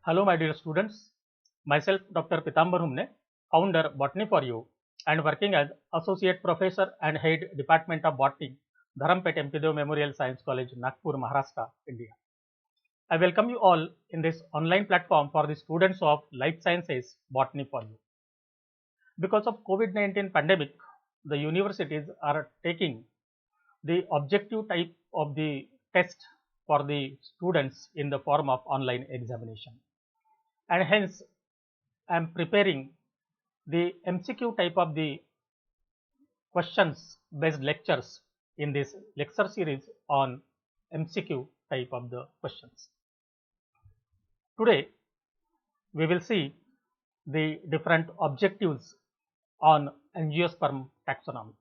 Hello, my dear students. Myself, Dr. Pitambar Humne, founder Botany for You, and working as Associate Professor and Head Department of Botany, Dharampet Empidev Memorial Science College, Nagpur, Maharashtra, India. I welcome you all in this online platform for the students of Life Sciences Botany for You. Because of COVID-19 pandemic, the universities are taking the objective type of the test for the students in the form of online examination, and hence I am preparing the MCQ type of the questions based lectures in this lecture series on MCQ type of the questions. Today we will see the different objectives on angiosperm taxonomy.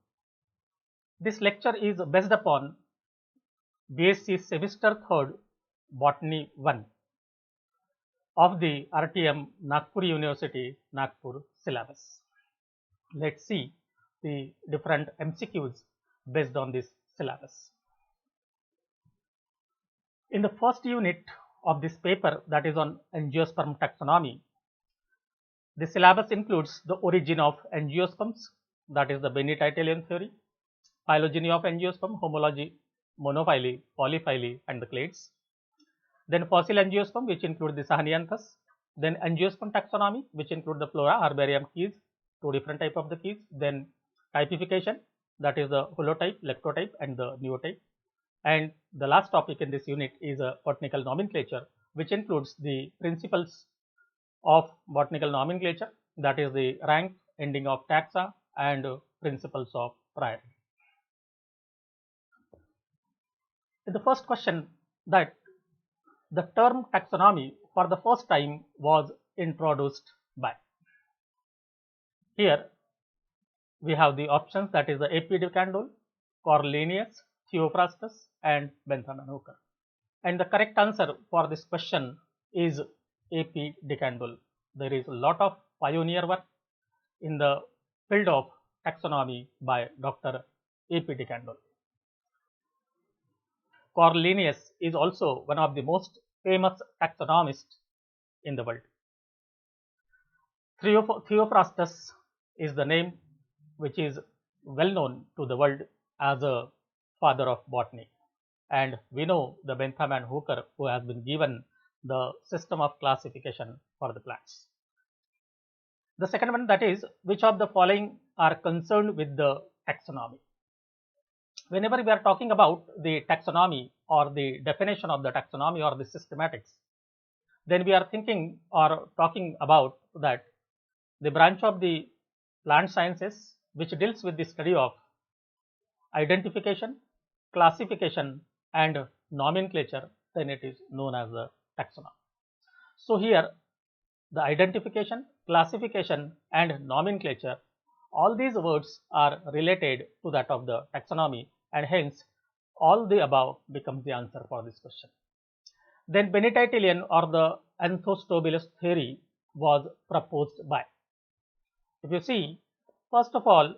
This lecture is based upon BSc semester 3rd Botany 1 of the RTM Nagpur University Nagpur syllabus. Let's see the different MCQs based on this syllabus. In the first unit of this paper, that is on angiosperm taxonomy, the syllabus includes the origin of angiosperms, that is the Bennett-Italian theory, phylogeny of angiosperm, homology, monophyly, polyphyly, and the clades. Then fossil angiosperm, which include the Sahanianthus. Then angiosperm taxonomy, which include the flora, herbarium keys, two different type of the keys. Then typification, that is the holotype, lectotype, and the neotype. And the last topic in this unit is a botanical nomenclature, which includes the principles of botanical nomenclature, that is the rank, ending of taxa, and principles of priority. In the first question, that the term taxonomy for the first time was introduced by. Here we have the options, that is the A. P. de Candolle, Cornelius, Theophrastus, and Bentham Hooker. And the correct answer for this question is A. P. de Candolle. There is a lot of pioneer work in the field of taxonomy by Dr. A. P. de Candolle. Cornelius is also one of the most famous taxonomists in the world. Theophrastus is the name which is well known to the world as a father of botany, and we know the Bentham and Hooker, who has been given the system of classification for the plants. The second one, that is, which of the following are concerned with the taxonomy? Whenever we are talking about the taxonomy or the definition of the taxonomy or the systematics, then we are thinking or talking about that the branch of the plant sciences which deals with the study of identification, classification, and nomenclature, then it is known as the taxonomy. So here the identification, classification, and nomenclature, all these words are related to that of the taxonomy, and hence all the above becomes the answer for this question. Then Bennett-Italian or the Anthostobulus theory was proposed by. If you see, first of all,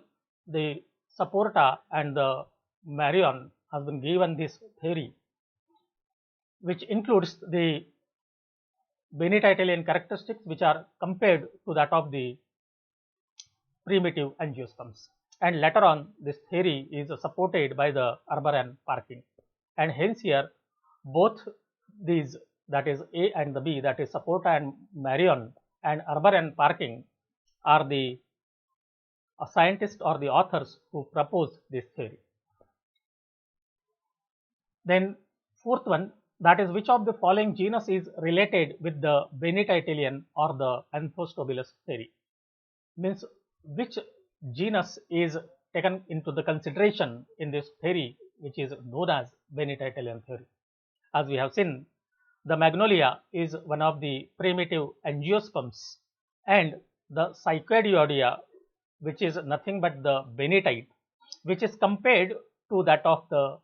the Saporta and the Marion has been given this theory, which includes the Bennett-Italian characteristics which are compared to that of the primitive angiosperms. And later on, this theory is supported by the Arber and Parkin, and hence here both these, that is A and the B, that is Saporta and Marion and Arber and Parkin, are the scientists or the authors who proposed this theory. Then fourth one, that is, which of the following genus is related with the Bennett-Italian or the Anthostobulus theory? Means which genus is taken into the consideration in this theory, which is known as Bennett-Italian theory. As we have seen, the Magnolia is one of the primitive angiosperms, and the Cycadioidea, which is nothing but the Bennettite, which is compared to that of the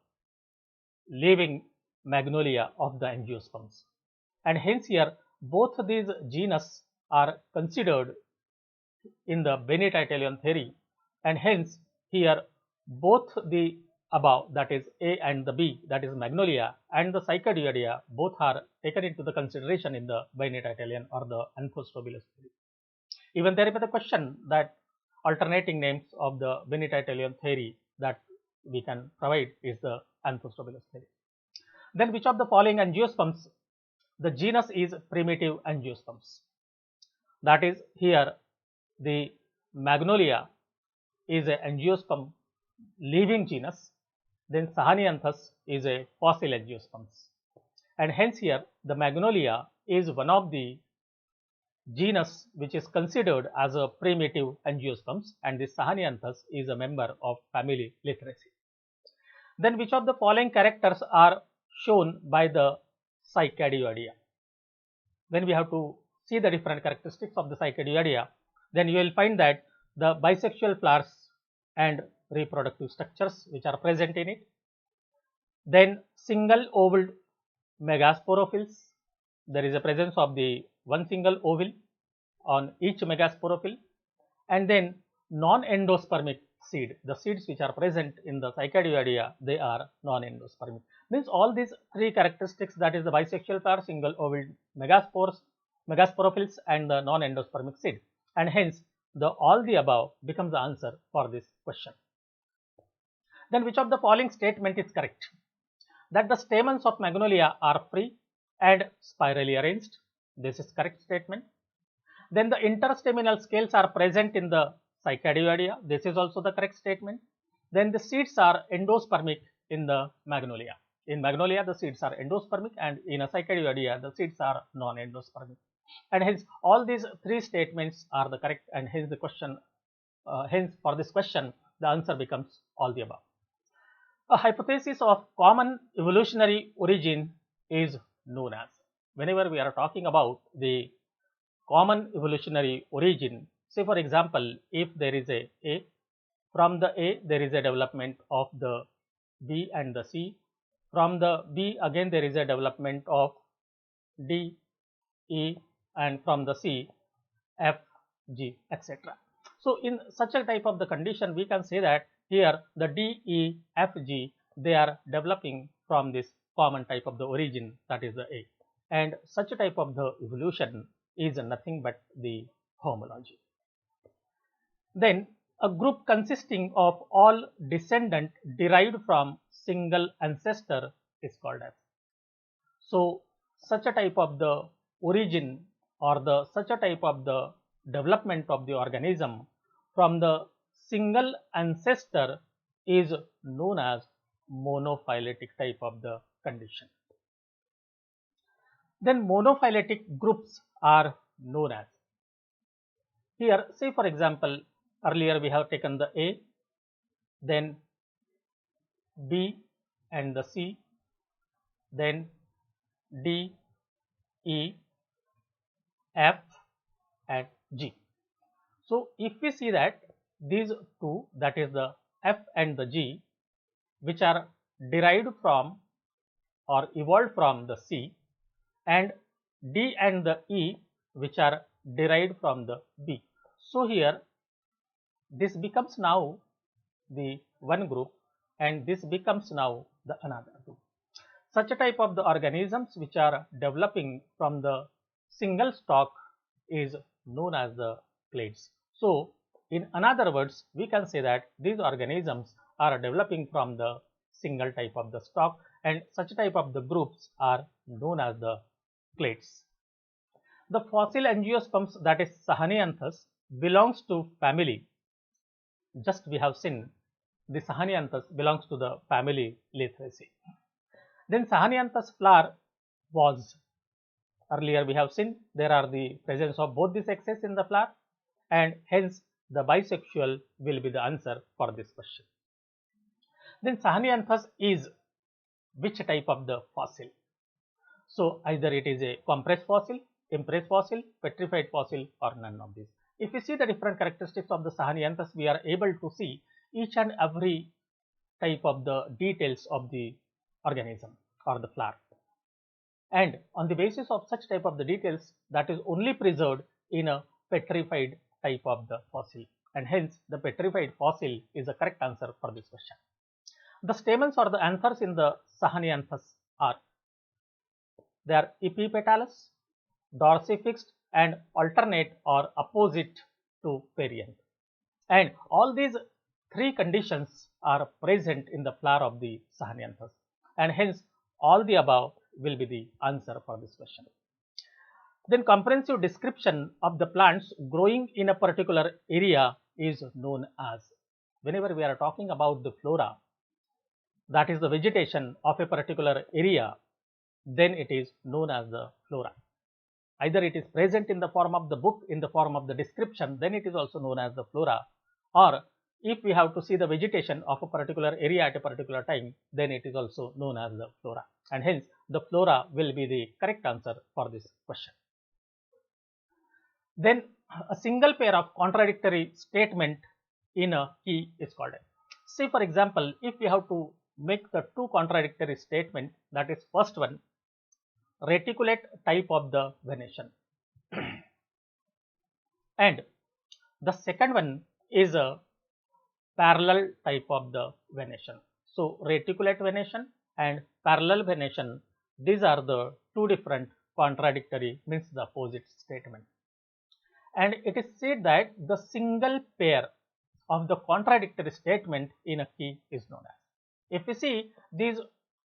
living Magnolia of the angiosperms, and hence here both these genus are considered in the Bennett-Italian theory, and hence here both the above, that is A and the B, that is Magnolia and the Cycadioidea, both are taken into the consideration in the Binititalian or the Anthostobular theory. Even there is a question that alternating names of the Binititalian theory that we can provide is the Anthostobular theory. Then which of the following angiosperms the genus is primitive angiosperms? That is, here the Magnolia is a angiosperm living genus, then Sahanianthus is a fossil angiosperms, and hence here the Magnolia is one of the genus which is considered as a primitive angiosperms, and the Sahanianthus is a member of family Lythraceae. Then which of the following characters are shown by the Cycadioidea? When we have to see the different characteristics of the Cycadioidea, then you will find that the bisexual flowers and reproductive structures which are present in it, then single ovaled megasporophylls, there is a presence of the one single ovule on each megasporophyll, and then non-endospermic seed, the seeds which are present in the Cycadioidea, they are non-endospermic. Means all these three characteristics, that is the bisexual flower, single ovaled megasporophylls and the non-endospermic seed, and hence all the above becomes the answer for this question. Then which of the following statement is correct? That the stamens of Magnolia are free and spirally arranged. This is correct statement. Then the interstaminal scales are present in the Cycadioidea. This is also the correct statement. Then the seeds are endospermic in the Magnolia. In Magnolia, the seeds are endospermic, and in a Cycadioidea, the seeds are non-endospermic. And hence, all these three statements are the correct, and hence the question, hence for this question, the answer becomes all the above. A hypothesis of common evolutionary origin is known as. Whenever we are talking about the common evolutionary origin, say for example, if there is a from the A there is a development of the B and the C, from the B again there is a development of D, E, and from the C, F, G, etc. So in such a type of the condition, we can say that here the D, E, F, G, they are developing from this common type of the origin, that is the A, and such a type of the evolution is nothing but the homology. Then a group consisting of all descendant derived from single ancestor is called as. So such a type of the origin or the such a type of the development of the organism from the single ancestor is known as monophyletic type of the condition. Then monophyletic groups are known as. Here, say for example, earlier we have taken the A, then B and the C, then D, E, F and G. So if we see that these two, that is the F and the G, which are derived from or evolved from the C, and D and the E, which are derived from the B. So here this becomes now the one group, and this becomes now the another group. Such a type of the organisms which are developing from the single stock is known as the clades. So in another words, we can say that these organisms are developing from the single type of the stock, and such type of the groups are known as the clades. The fossil angiosperms, that is Sahanianthus, belongs to family. Just we have seen the Sahanianthus belongs to the family Lythraceae. Then Sahanianthus flower was, earlier we have seen there are the presence of both the sexes in the flower, and hence the bisexual will be the answer for this question. Then Sahanianthus is which type of the fossil? So either it is a compressed fossil, impressed fossil, petrified fossil, or none of these. If we see the different characteristics of the Sahanianthus, we are able to see each and every type of the details of the organism or the flower, and on the basis of such type of the details, that is only preserved in a petrified type of the fossil, and hence the petrified fossil is the correct answer for this question. The stamens or the anthers in the Sahanianthus are, they are epipetalous, dorsifixed, and alternate or opposite to perianth. And all these three conditions are present in the flower of the Sahanianthus, and hence all the above will be the answer for this question. Then comprehensive description of the plants growing in a particular area is known as, whenever we are talking about the flora, that is the vegetation of a particular area, then it is known as the flora. Either it is present in the form of the book, in the form of the description, then it is also known as the flora, or if we have to see the vegetation of a particular area at a particular time, then it is also known as the flora, and hence the flora will be the correct answer for this question. Then a single pair of contradictory statement in a key is called. Say for example, if we have to make the two contradictory statement, that is first one, reticulate type of the venation, and the second one is a parallel type of the venation. So reticulate venation and parallel venation, these are the two different contradictory, means the opposite statement. And it is said that the single pair of the contradictory statement in a key is known as. If we see these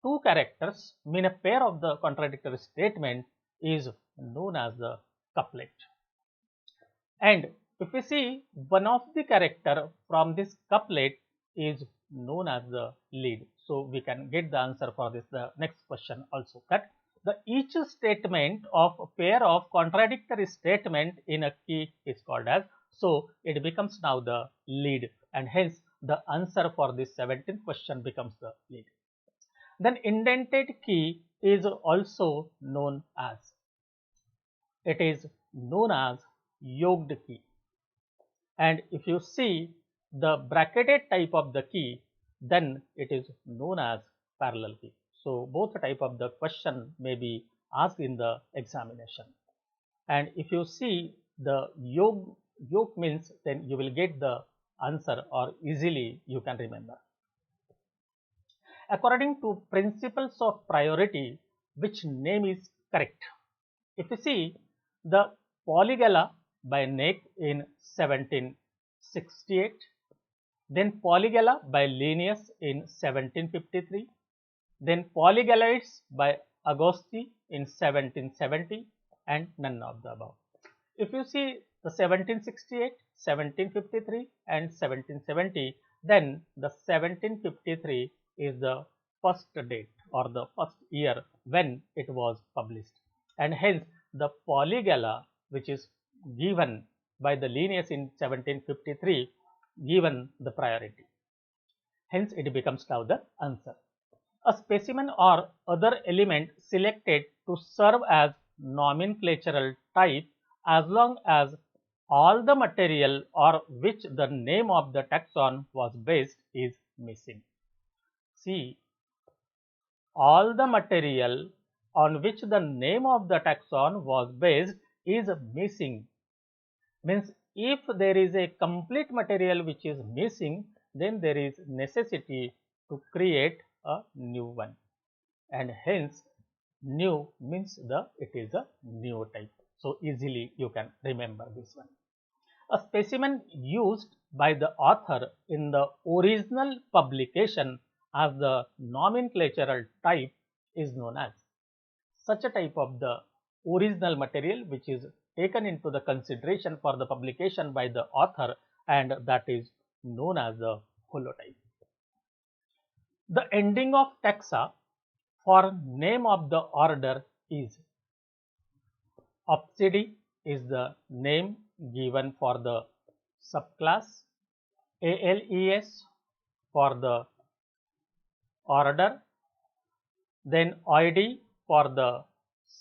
two characters mean a pair of the contradictory statement is known as the couplet. And if we see one of the character from this couplet is known as the lead. So we can get the answer for this, the next question also, that the each statement of a pair of contradictory statement in a key is called as, so it becomes now the lead, and hence the answer for this 17th question becomes the lead. Then indented key is also known as, it is known as yoked key, and if you see the bracketed type of the key, then it is known as parallel key. So both type of the question may be asked in the examination, and if you see the yoke means, then you will get the answer or easily you can remember. According to principles of priority, which name is correct? If you see the Polygala by Naik in 1768, then Polygala by Linnaeus in 1753, then Polygaloids by Agostini in 1770, and none of the above. If you see the 1768, 1753 and 1770, then the 1753 is the first date or the first year when it was published, and hence the Polygala, which is given by the Linnaeus in 1753, given the priority. Hence it becomes now the answer. A specimen or other element selected to serve as nomenclatural type as long as all the material on which the name of the taxon was based is missing. See, all the material on which the name of the taxon was based is missing, means if there is a complete material which is missing, then there is necessity to create a new one, and hence new means it is a new type. So easily you can remember this one. A specimen used by the author in the original publication as the nomenclatural type is known as. Such a type of the original material which is taken into the consideration for the publication by the author, and that is known as the holotype. The ending of taxa for name of the order is, Opsidae is the name given for the subclass, ALES for the order, then Oidae for the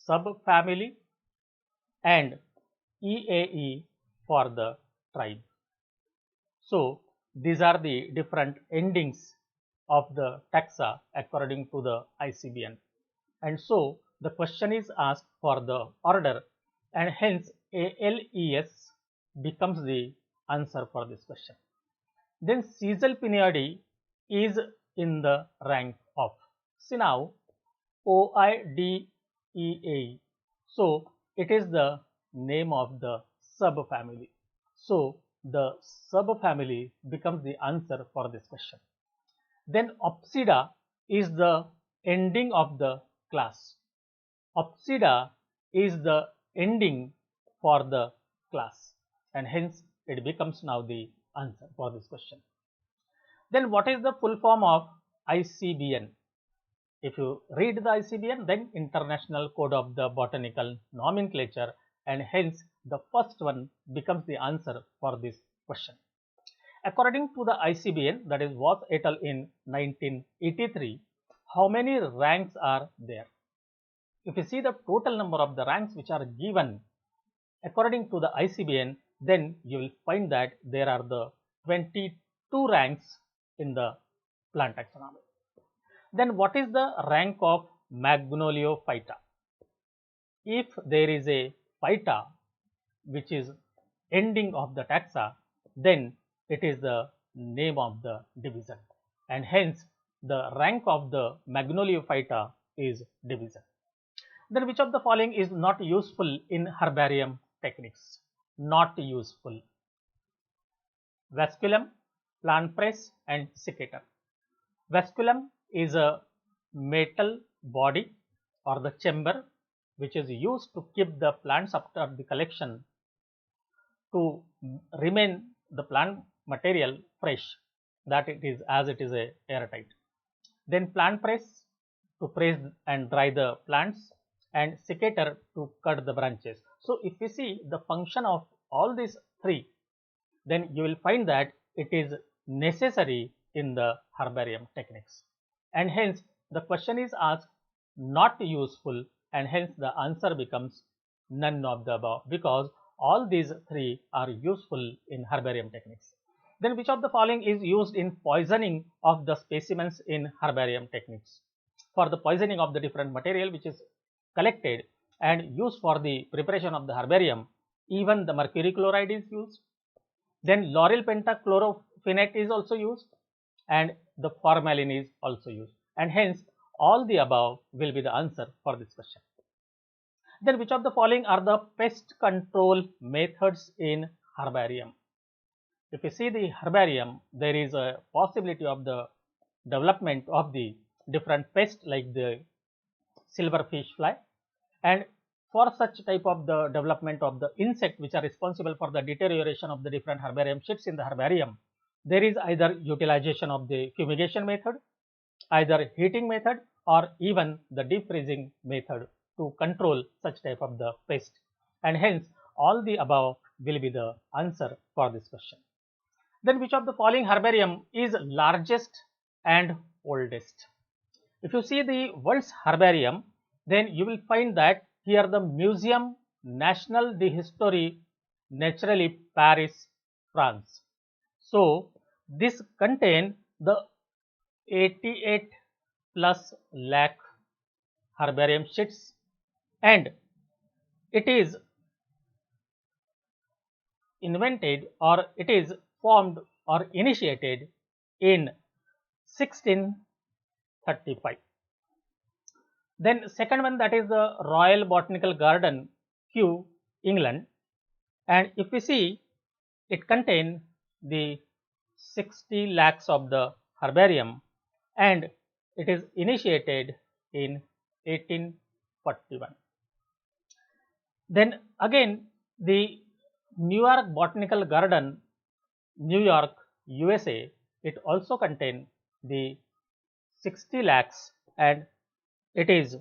subfamily, and EAE for the tribe. So these are the different endings of the taxa according to the ICBN, and so the question is asked for the order, and hence ALES becomes the answer for this question. Then Caesalpinidae is in the rank of. See now, Oidea. So it is the name of the subfamily. So the subfamily becomes the answer for this question. Then Opsida is the ending of the class. Opsida is the ending for the class, and hence it becomes now the answer for this question. Then what is the full form of ICBN? If you read the ICBN, then International Code of the Botanical Nomenclature, and hence the first one becomes the answer for this question. According to the ICBN, that is Watts et al. In 1983, how many ranks are there? If you see the total number of the ranks which are given according to the ICBN, then you will find that there are the 22 ranks in the plant taxonomy. Then what is the rank of Magnoliophyta? If there is a phyta which is ending of the taxa, then it is the name of the division, and hence the rank of the Magnoliophyta is division. Then which of the following is not useful in herbarium techniques? Not useful: vasculum, plant press, and seccator. Vasculum is a metal body or the chamber which is used to keep the plants after the collection to remain the plant material fresh, that it is as it is a airtight. Then plant press to press and dry the plants, and seccator to cut the branches. So if we see the function of all these three, then you will find that it is necessary in the herbarium techniques, and hence the question is asked not useful, and hence the answer becomes none of the above, because all these three are useful in herbarium techniques. Then which of the following is used in poisoning of the specimens in herbarium techniques? For the poisoning of the different material which is collected and used for the preparation of the herbarium, even the mercury chloride is used. Then lauryl pentachlorophenate is also used, and the formalin is also used, and hence all the above will be the answer for this question. Then which of the following are the pest control methods in herbarium? If you see the herbarium, there is a possibility of the development of the different pests like the silverfish fly, and for such type of the development of the insect which are responsible for the deterioration of the different herbarium sheets in the herbarium, there is either utilization of the fumigation method, either heating method, or even the deep freezing method to control such type of the pest, and hence all the above will be the answer for this question. Then which of the following herbarium is largest and oldest? If you see the world's herbarium, then you will find that here the Museum National d'Histoire Naturelle, Paris, France. So this contain the 88 plus lakh herbarium sheets, and it is invented or it is formed or initiated in 1635. Then second one, that is the Royal Botanical Garden, Kew, England, and if we see, it contain the 60 lakhs of the herbarium, and it is initiated in 1841. Then again the New York Botanical Garden, New York, USA, it also contain the 60 lakhs, and it is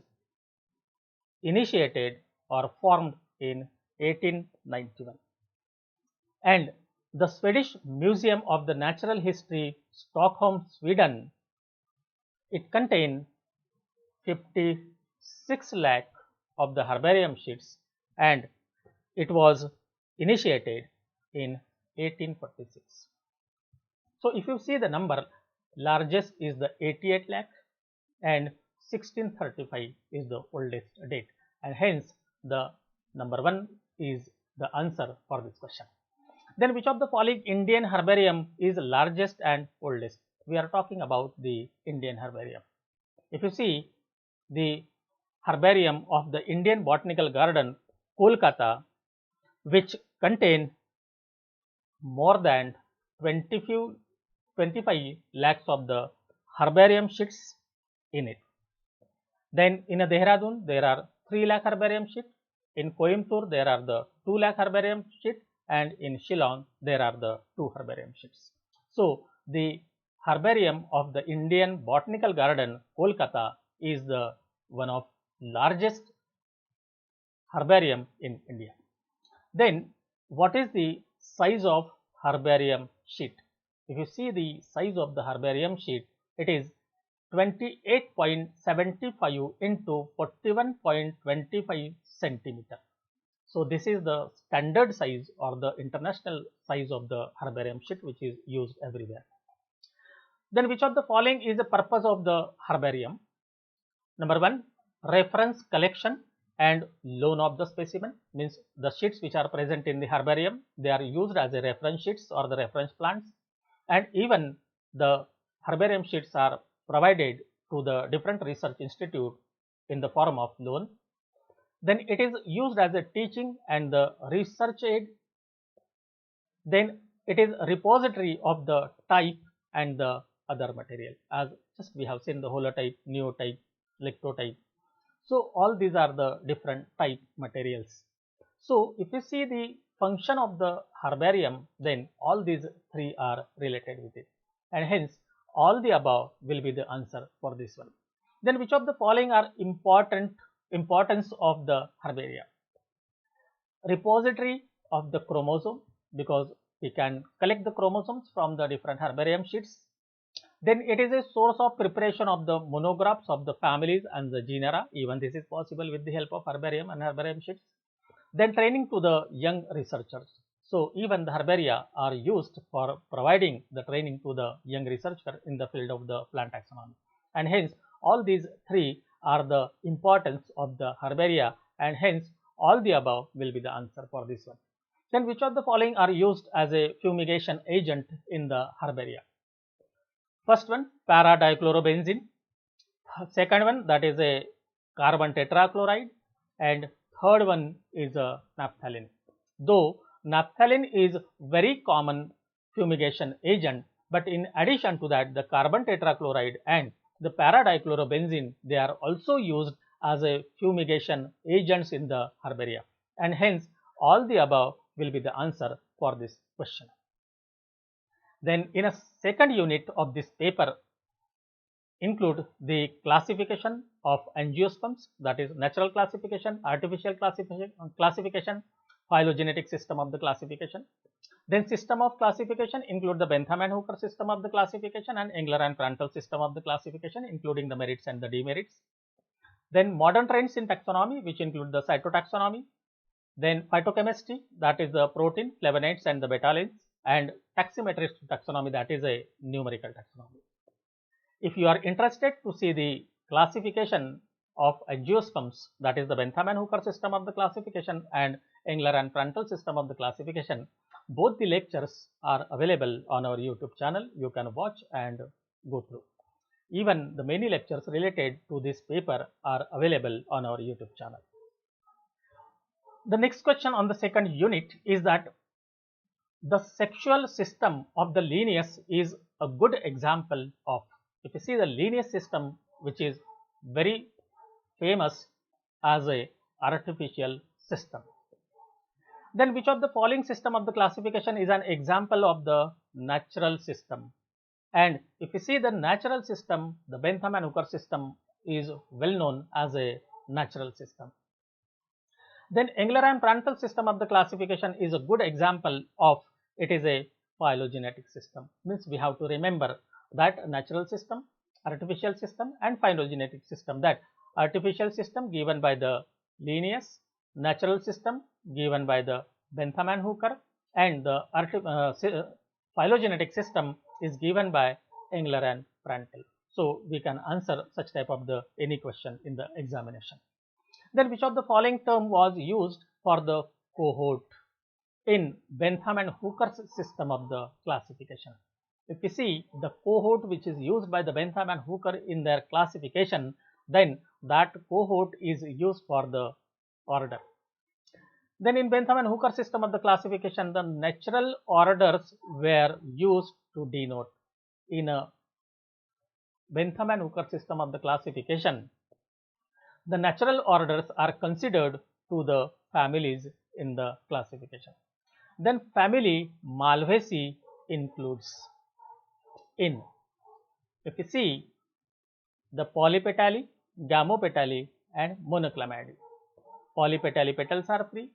initiated or formed in 1891. And the Swedish Museum of the Natural History, Stockholm, Sweden, it contain 56 lakh of the herbarium sheets, and it was initiated in 1846. So if you see the number, largest is the 88 lakh and 1635 is the oldest date, and hence the number 1 is the answer for this question. Then which of the following Indian herbarium is largest and oldest? we are talking about the Indian herbarium. If you see the herbarium of the Indian Botanical Garden, Kolkata, which contain more than 25 lakhs of the herbarium sheets in it. Then in Dehradun, there are 3 lakh herbarium sheets. In Coimbatore, there are the 2 lakh herbarium sheets, and in Shillong, there are the 2 herbarium sheets. So, the herbarium of the Indian Botanical Garden, Kolkata, is the one of largest herbarium in India. Then, what is the size of herbarium sheet? If you see the size of the herbarium sheet, it is 28.75 into 41.25 centimeter. So, this is the standard size or the international size of the herbarium sheet which is used everywhere. Then which of the following is the purpose of the herbarium? Number 1, reference collection and loan of the specimen, means the sheets which are present in the herbarium, they are used as a reference sheets or the reference plants, and even the herbarium sheets are provided to the different research institute in the form of loan. Then it is used as a teaching and the research aid. Then it is a repository of the type and the other material, as just we have seen the holotype, neotype, lectotype. So all these are the different type materials. So if you see the function of the herbarium, then all these 3 are related with it, and hence all the above will be the answer for this one. Then which of the following are importance of the herbarium? Repository of the chromosome, because we can collect the chromosomes from the different herbarium sheets. Then it is a source of preparation of the monographs of the families and the genera. Even this is possible with the help of herbarium and herbarium sheets. Then training to the young researchers. So even the herbaria are used for providing the training to the young researcher in the field of the plant taxonomy. And hence all these 3 are the importance of the herbaria, and hence all the above will be the answer for this one. Then which of the following are used as a fumigation agent in the herbaria? First one, para-dichlorobenzene. Second one, that is a carbon tetrachloride, and third one is a naphthalene. Though naphthalene is very common fumigation agent, but in addition to that, the carbon tetrachloride and the para-dichlorobenzene, they are also used as a fumigation agents in the herbaria, and hence all the above will be the answer for this question. Then in a second unit of this paper include the classification of angiosperms, that is natural classification, artificial classification, phylogenetic system of the classification. Then system of classification include the Bentham and Hooker system of the classification and Engler and Prantl system of the classification, including the merits and the demerits. Then modern trends in taxonomy, which include the cytotaxonomy. Then phytochemistry, that is the protein, flavonoids and the betalains, and taximetric taxonomy, that is a numerical taxonomy. If you are interested to see the classification of angiosperms, that is the Bentham and Hooker system of the classification and Engler and Prantl system of the classification, both the lectures are available on our YouTube channel. You can watch and go through. Even the many lectures related to this paper are available on our YouTube channel. The next question on the second unit is that the sexual system of the Linnaeus is a good example of, if you see the Linnaeus system, which is very famous as a artificial system. Then which of the following system of the classification is an example of the natural system? And if you see the natural system, the Bentham and Hooker system is well known as a natural system. Then Engler and Prantl system of the classification is a good example of, it is a phylogenetic system. Means we have to remember that natural system, artificial system and phylogenetic system. That artificial system given by the Linnaeus, natural system given by the Bentham and Hooker, and the phylogenetic system is given by Engler and Prantl. So we can answer such type of the any question in the examination. Then which of the following term was used for the cohort in Bentham and Hooker's system of the classification? if you see the cohort which is used by the Bentham and Hooker in their classification, then that cohort is used for the order. Then in Bentham and Hooker system of the classification, the natural orders were used to denote. In a Bentham and Hooker system of the classification, the natural orders are considered to the families in the classification. Then family Malvaceae includes in, if you see, the Polypetalae, Gamopetalae and Monoclamidae. Polypetalae petals are free,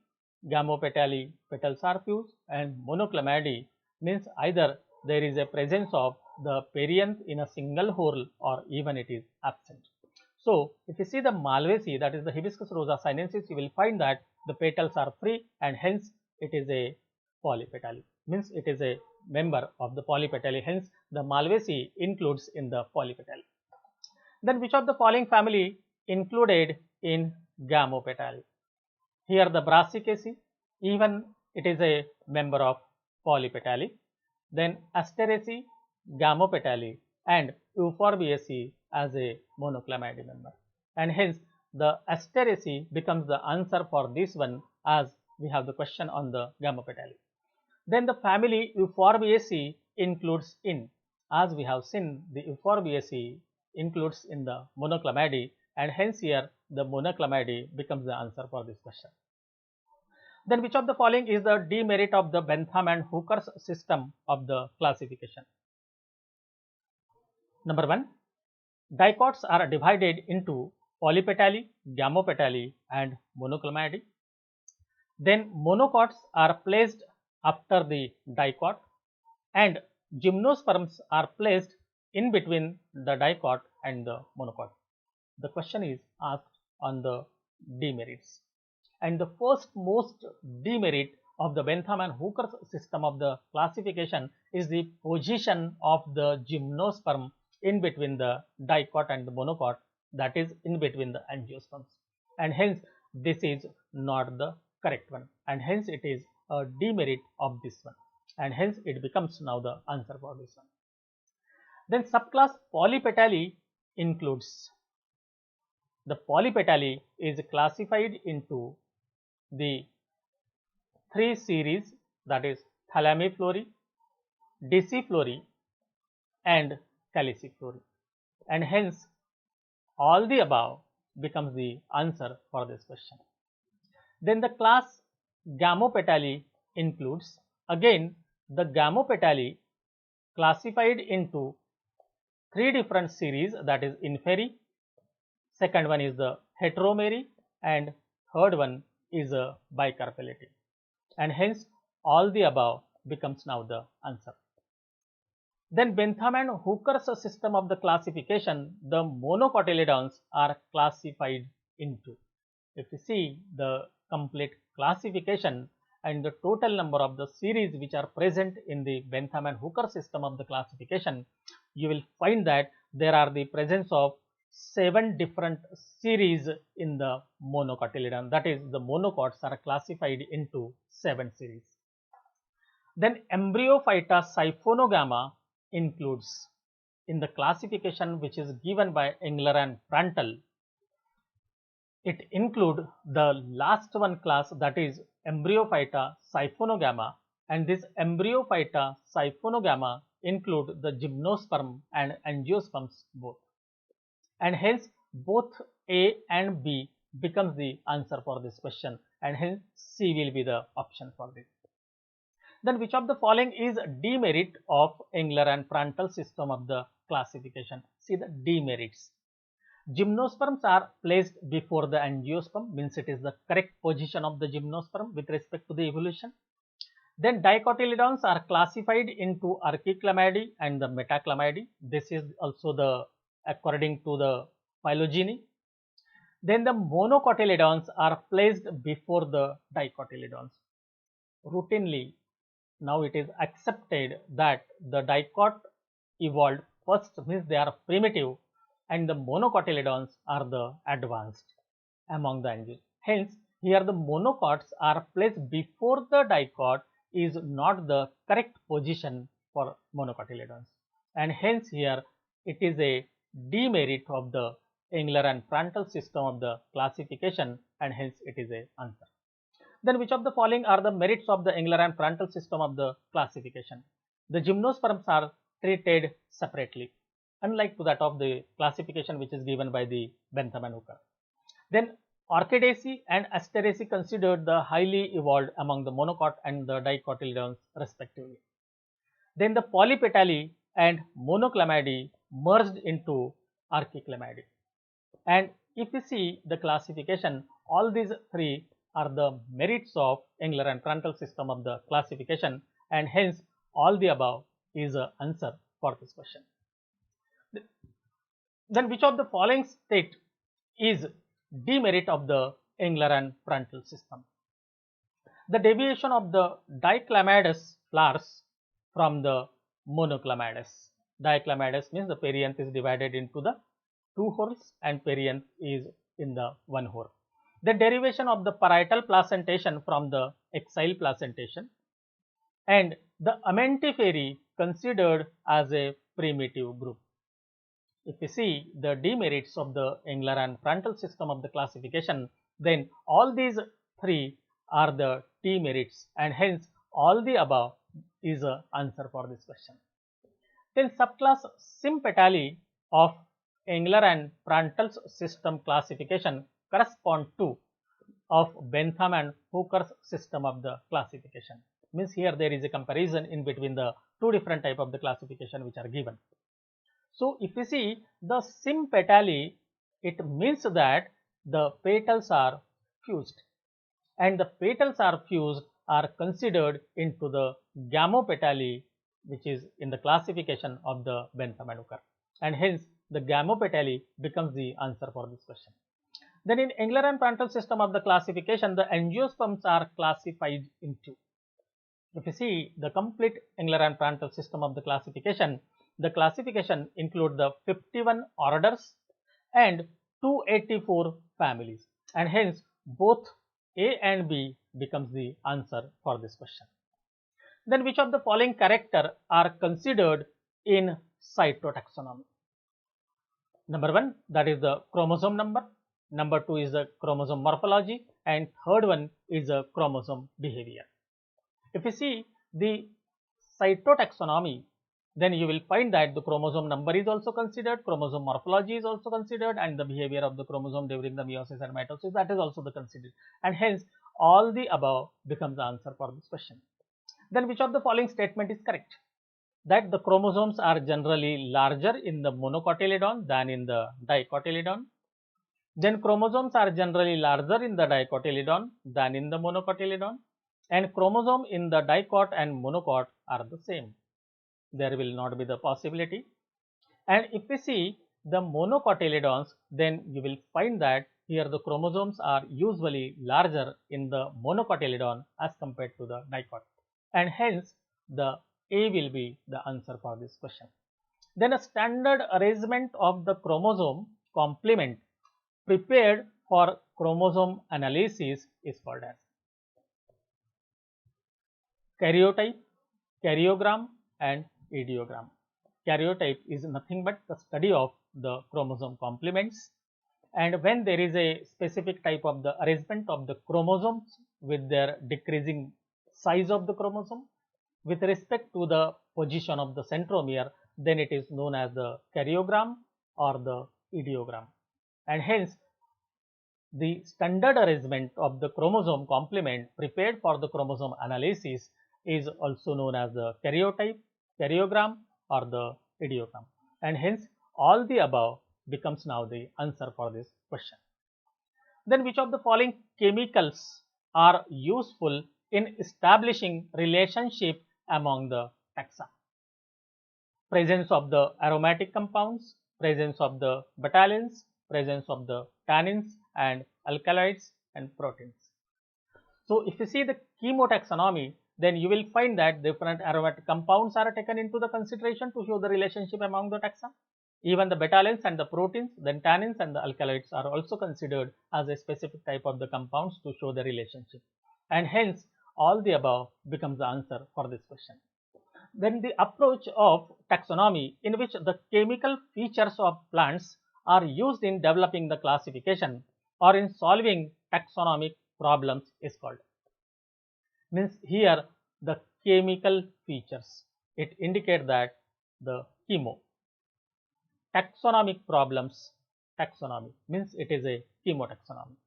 Gamopetalae petals are fused, and Monoclamidae means either there is a presence of the perianth in a single whorl or even it is absent. So, if you see the Malvaceae, that is the Hibiscus rosa sinensis, you will find that the petals are free and hence it is a polypetalae, means it is a member of the Polypetalae, hence the Malvaceae includes in the Polypetalae. Then which of the following family included in Gamopetalae? Here the Brassicaceae, even it is a member of Polypetalae. Then Asteraceae, Gamopetalae and Euphorbiaceae as a Monoclamidae member, and hence the Asteraceae becomes the answer for this one, as we have the question on the Gamopetalae. Then the family Euphorbiaceae includes in, as we have seen the Euphorbiaceae includes in the Monoclamidae, and hence here the Monoclamidae becomes the answer for this question. Then which of the following is the demerit of the Bentham and Hooker's system of the classification? Number 1, dicots are divided into Polypetalae, Gamopetalae and Monoclamidae. Then monocots are placed after the dicot and gymnosperms are placed in between the dicot and the monocot. The question is asked on the demerits. And the first most demerit of the Bentham and Hooker's system of the classification is the position of the gymnosperm in between the dicot and the monocot, that is in between the angiosperms, and hence this is not the correct one, and hence it is a demerit of this one, and hence it becomes now the answer for this one. Then subclass Polypetalae includes, the Polypetalae is classified into the 3 series, that is Thalamiflorae, Deciflorae and Caliciflorae, and hence all the above becomes the answer for this question. Then the class Gamopetalae includes, again the Gamopetalae classified into 3 different series, that is Inferi, second one is the Heteromeri and third one is a Bicarpellate, and hence all the above becomes now the answer. Then Bentham and Hooker's system of the classification, the monocotyledons are classified into, if you see the complete classification and the total number of the series which are present in the Bentham and Hooker system of the classification, you will find that there are the presence of 7 different series in the monocotyledon, that is the monocots are classified into 7 series. Then Embryophyta Siphonogama includes in the classification which is given by Engler and Prantl. It include the last one class, that is Embryophyta Siphonogama, and this Embryophyta Siphonogama include the gymnosperm and angiosperms both, and hence both A and B becomes the answer for this question, and hence C will be the option for this. Then which of the following is demerit of Engler and Prantl system of the classification? See the demerits. Gymnosperms are placed before the angiosperm, means it is the correct position of the gymnosperm with respect to the evolution. Then dicotyledons are classified into Archiclamidae and the Metaclamidae. This is also the according to the phylogeny. Then the monocotyledons are placed before the dicotyledons. Routinely, now it is accepted that the dicot evolved first, means they are primitive, and the monocotyledons are the advanced among the angios. Hence, here the monocots are placed before the dicot is not the correct position for monocotyledons, and hence here it is a demerit of the Engler and Prandtl system of the classification, and hence it is a answer. Then which of the following are the merits of the Engler and Prandtl system of the classification? The gymnosperms are treated separately, unlike to that of the classification which is given by the Bentham and Hooker. Then Orchidaceae and Asteraceae considered the highly evolved among the monocot and the dicotyledons respectively. Then the Polypetalae and Monoclamidae merged into Archiclamidae. And if we see the classification, all these three are the merits of Engler and Prandtl system of the classification, and hence all the above is the answer for this question. Then which of the following state is demerit of the Engler and Prandtl system? The deviation of the diclamatus flowers from the monoclamatus. Diclamatus means the perianth is divided into the two whorls and perianth is in the one whorl. The derivation of the parietal placentation from the axile placentation, and the Amentiferae considered as a primitive group. If we see the demerits of the Engler and Prandtl system of the classification, then all these three are the demerits, and hence all the above is the answer for this question. Then subclass Sympetalae of Engler and Prandtl's system classification correspond to of Bentham and Hooker's system of the classification. Means here there is a comparison in between the two different type of the classification which are given. So if we see the Sympetalae, it means that the petals are fused, and the petals are fused are considered into the Gamopetalae, which is in the classification of the Bentham and Hooker, and hence the Gamopetalae becomes the answer for this question. Then in Engler and Prandtl system of the classification, the angiosperms are classified into. If you see the complete Engler and Prandtl system of the classification include the 51 orders and 284 families, and hence both A and B becomes the answer for this question. Then which of the following character are considered in cytotaxonomy? Number 1, that is the chromosome number. Number 2 is the chromosome morphology, and third one is the chromosome behavior. If you see the cytotaxonomy, then you will find that the chromosome number is also considered, chromosome morphology is also considered, and the behavior of the chromosome during the meiosis and mitosis, that is also the considered, and hence all the above becomes the answer for this question. Then which of the following statement is correct? That the chromosomes are generally larger in the monocotyledon than in the dicotyledon. Then chromosomes are generally larger in the dicotyledon than in the monocotyledon, and chromosome in the dicot and monocot are the same. There will not be the possibility. And if we see the monocotyledons, then you will find that here the chromosomes are usually larger in the monocotyledon as compared to the dicot, and hence the A will be the answer for this question. Then a standard arrangement of the chromosome complement prepared for chromosome analysis is called as karyotype, karyogram, and ideogram. Karyotype is nothing but the study of the chromosome complements, and when there is a specific type of the arrangement of the chromosomes with their decreasing size of the chromosome with respect to the position of the centromere, then it is known as the karyogram or the ideogram, and hence the standard arrangement of the chromosome complement prepared for the chromosome analysis is also known as the karyotype, karyogram, or the ideogram, and hence all the above becomes now the answer for this question. Then which of the following chemicals are useful in establishing relationship among the taxa? Presence of the aromatic compounds, presence of the betalains, presence of the tannins and alkaloids and proteins. So if you see the chemotaxonomy, then you will find that different aromatic compounds are taken into the consideration to show the relationship among the taxa. Even the betalains and the proteins, then tannins and the alkaloids are also considered as a specific type of the compounds to show the relationship, and hence all the above becomes the answer for this question. Then the approach of taxonomy, in which the chemical features of plants are used in developing the classification or in solving taxonomic problems, is called. Means here the chemical features, it indicates that the taxonomic problems, taxonomy means it is a chemotaxonomy.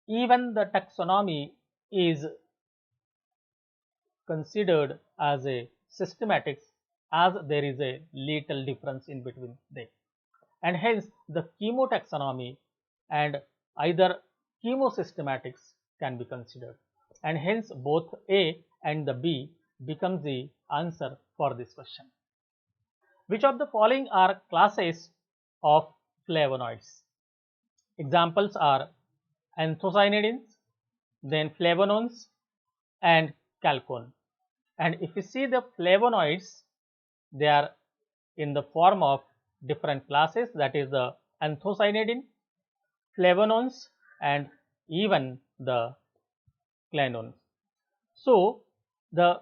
Even the taxonomy is considered as a systematics, as there is a little difference in between them, and hence the chemotaxonomy and either chemosystematics can be considered, and hence both A and the B becomes the answer for this question. Which of the following are classes of flavonoids? Examples are anthocyanidins, then flavonones and chalcone. And if you see the flavonoids, they are in the form of different classes, that is the anthocyanidin, flavonones and even the quinones. So the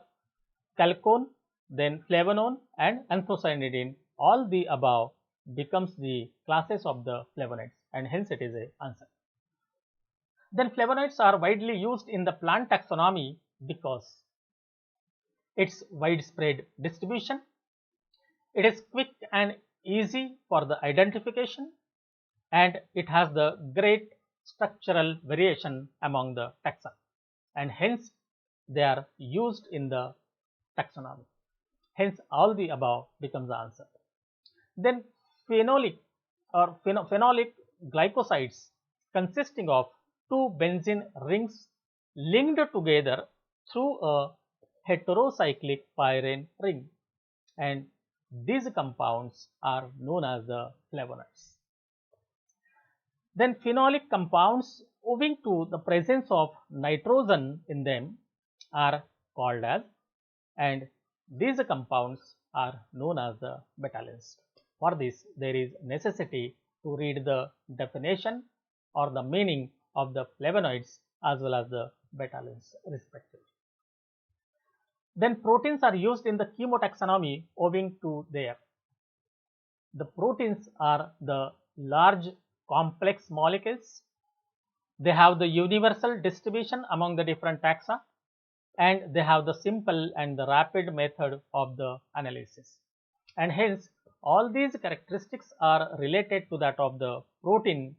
chalcone, then flavonone and anthocyanidin, all the above becomes the classes of the flavonoids, and hence it is a answer. Then flavonoids are widely used in the plant taxonomy because its widespread distribution, it is quick and easy for the identification, and it has the great structural variation among the taxa, and hence they are used in the taxonomy. Hence all the above becomes the answer. Then phenolic or phenolic glycosides consisting of two benzene rings linked together through a heterocyclic pyrene ring, and these compounds are known as the flavonoids. Then phenolic compounds owing to the presence of nitrogen in them are called as, and these compounds are known as the betalains. For this, there is necessity to read the definition or the meaning of the flavonoids as well as the betalains respectively. Then proteins are used in the chemotaxonomy owing to the proteins are the large complex molecules. They have the universal distribution among the different taxa, and they have the simple and the rapid method of the analysis, and hence all these characteristics are related to that of the protein.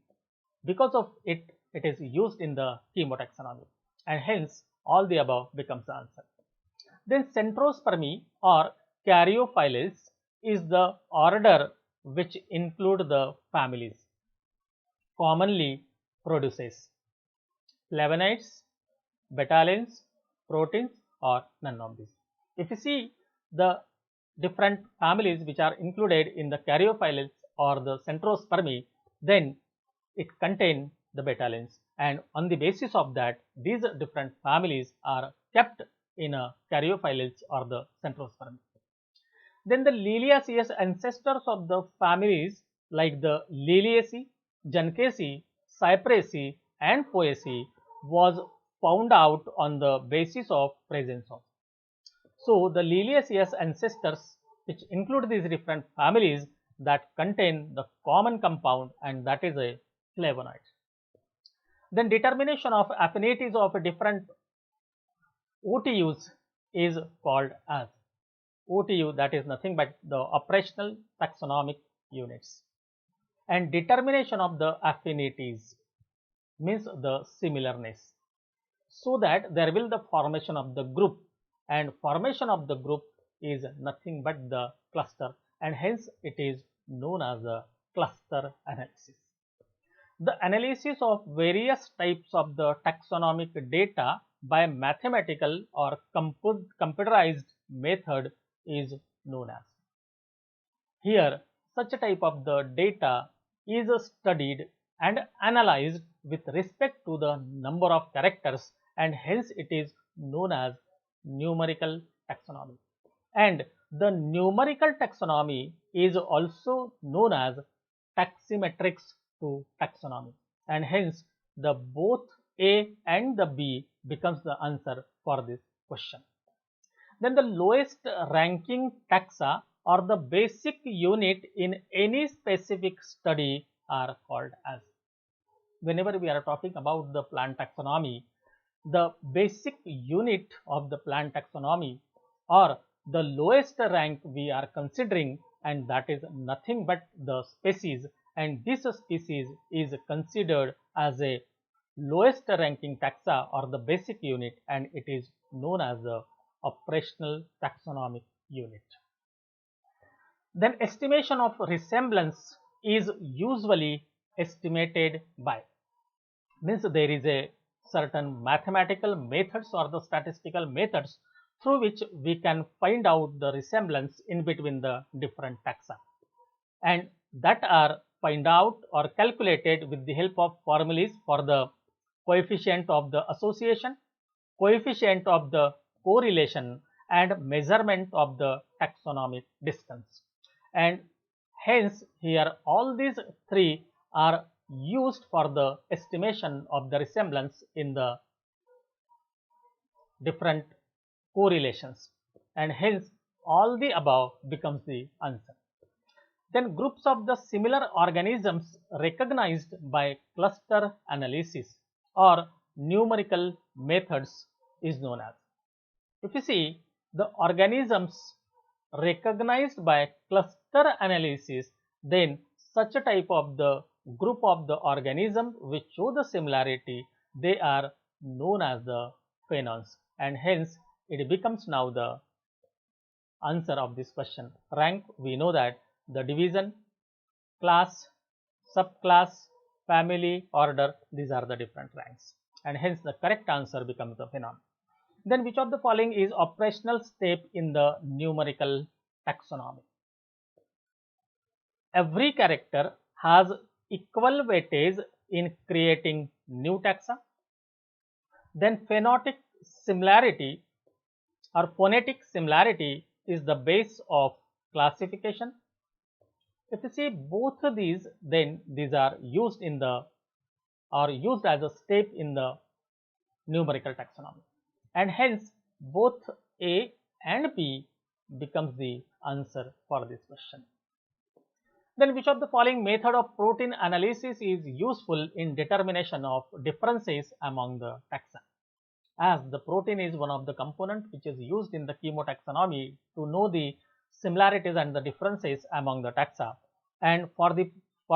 Because of it, it is used in the chemotaxonomy, and hence all the above becomes the answer. Then centrospermy or Caryophyllus is the order which include the families commonly produces flavonoids, betalains, proteins, or none of these. If you see the different families which are included in the Caryophyllus or the centrospermy, then it contains the betalains, and on the basis of that, these different families are kept in a Caryophyllus or the centrospermy. Then the Liliaceous ancestors of the families like the Liliaceae, Juncaceae, Cyperaceae and Poaceae was found out on the basis of presence of. So the Liliaceous ancestors, which include these different families that contain the common compound, and that is a flavonoid. Then determination of affinities of different OTUs is called as OTU, that is nothing but the operational taxonomic units, and determination of the affinities means the similarness, so that there will the formation of the group, and formation of the group is nothing but the cluster, and hence it is known as a cluster analysis. The analysis of various types of the taxonomic data by mathematical or computerized method is known as. Here, such a type of the data is studied and analyzed with respect to the number of characters, and hence it is known as numerical taxonomy. And the numerical taxonomy is also known as taximetrics to taxonomy, and hence the both A and the B becomes the answer for this question. then the lowest ranking taxa or the basic unit in any specific study are called as. Whenever we are talking about the plant taxonomy, the basic unit of the plant taxonomy or the lowest rank we are considering, and that is nothing but the species, and this species is considered as a lowest ranking taxa or the basic unit, and it is known as the operational taxonomic unit. Then estimation of resemblance is usually estimated by, means there is a certain mathematical methods or the statistical methods through which we can find out the resemblance in between the different taxa, and that are find out or calculated with the help of formulas for the coefficient of the association, coefficient of the correlation, and measurement of the taxonomic distance. And hence here all these three are used for the estimation of the resemblance in the different correlations, and hence all the above becomes the answer. Then groups of the similar organisms recognized by cluster analysis or numerical methods is known as. If you see the organisms recognized by cluster analysis, then such a type of the group of the organisms which show the similarity, they are known as the phenons, and hence it becomes now the answer of this question. Rank, we know that the division, class, subclass, family, order, these are the different ranks, and hence the correct answer becomes the phenon. Then which of the following is operational step in the numerical taxonomy? Every character has equal weightage in creating new taxa. Then phonetic similarity or phonetic similarity is the base of classification. If you see both of these, then these are used in the or used as a step in the numerical taxonomy, and hence both A and B becomes the answer for this question. Then which of the following method of protein analysis is useful in determination of differences among the taxa? As the protein is one of the components which is used in the chemotaxonomy to know the similarities and the differences among the taxa, and for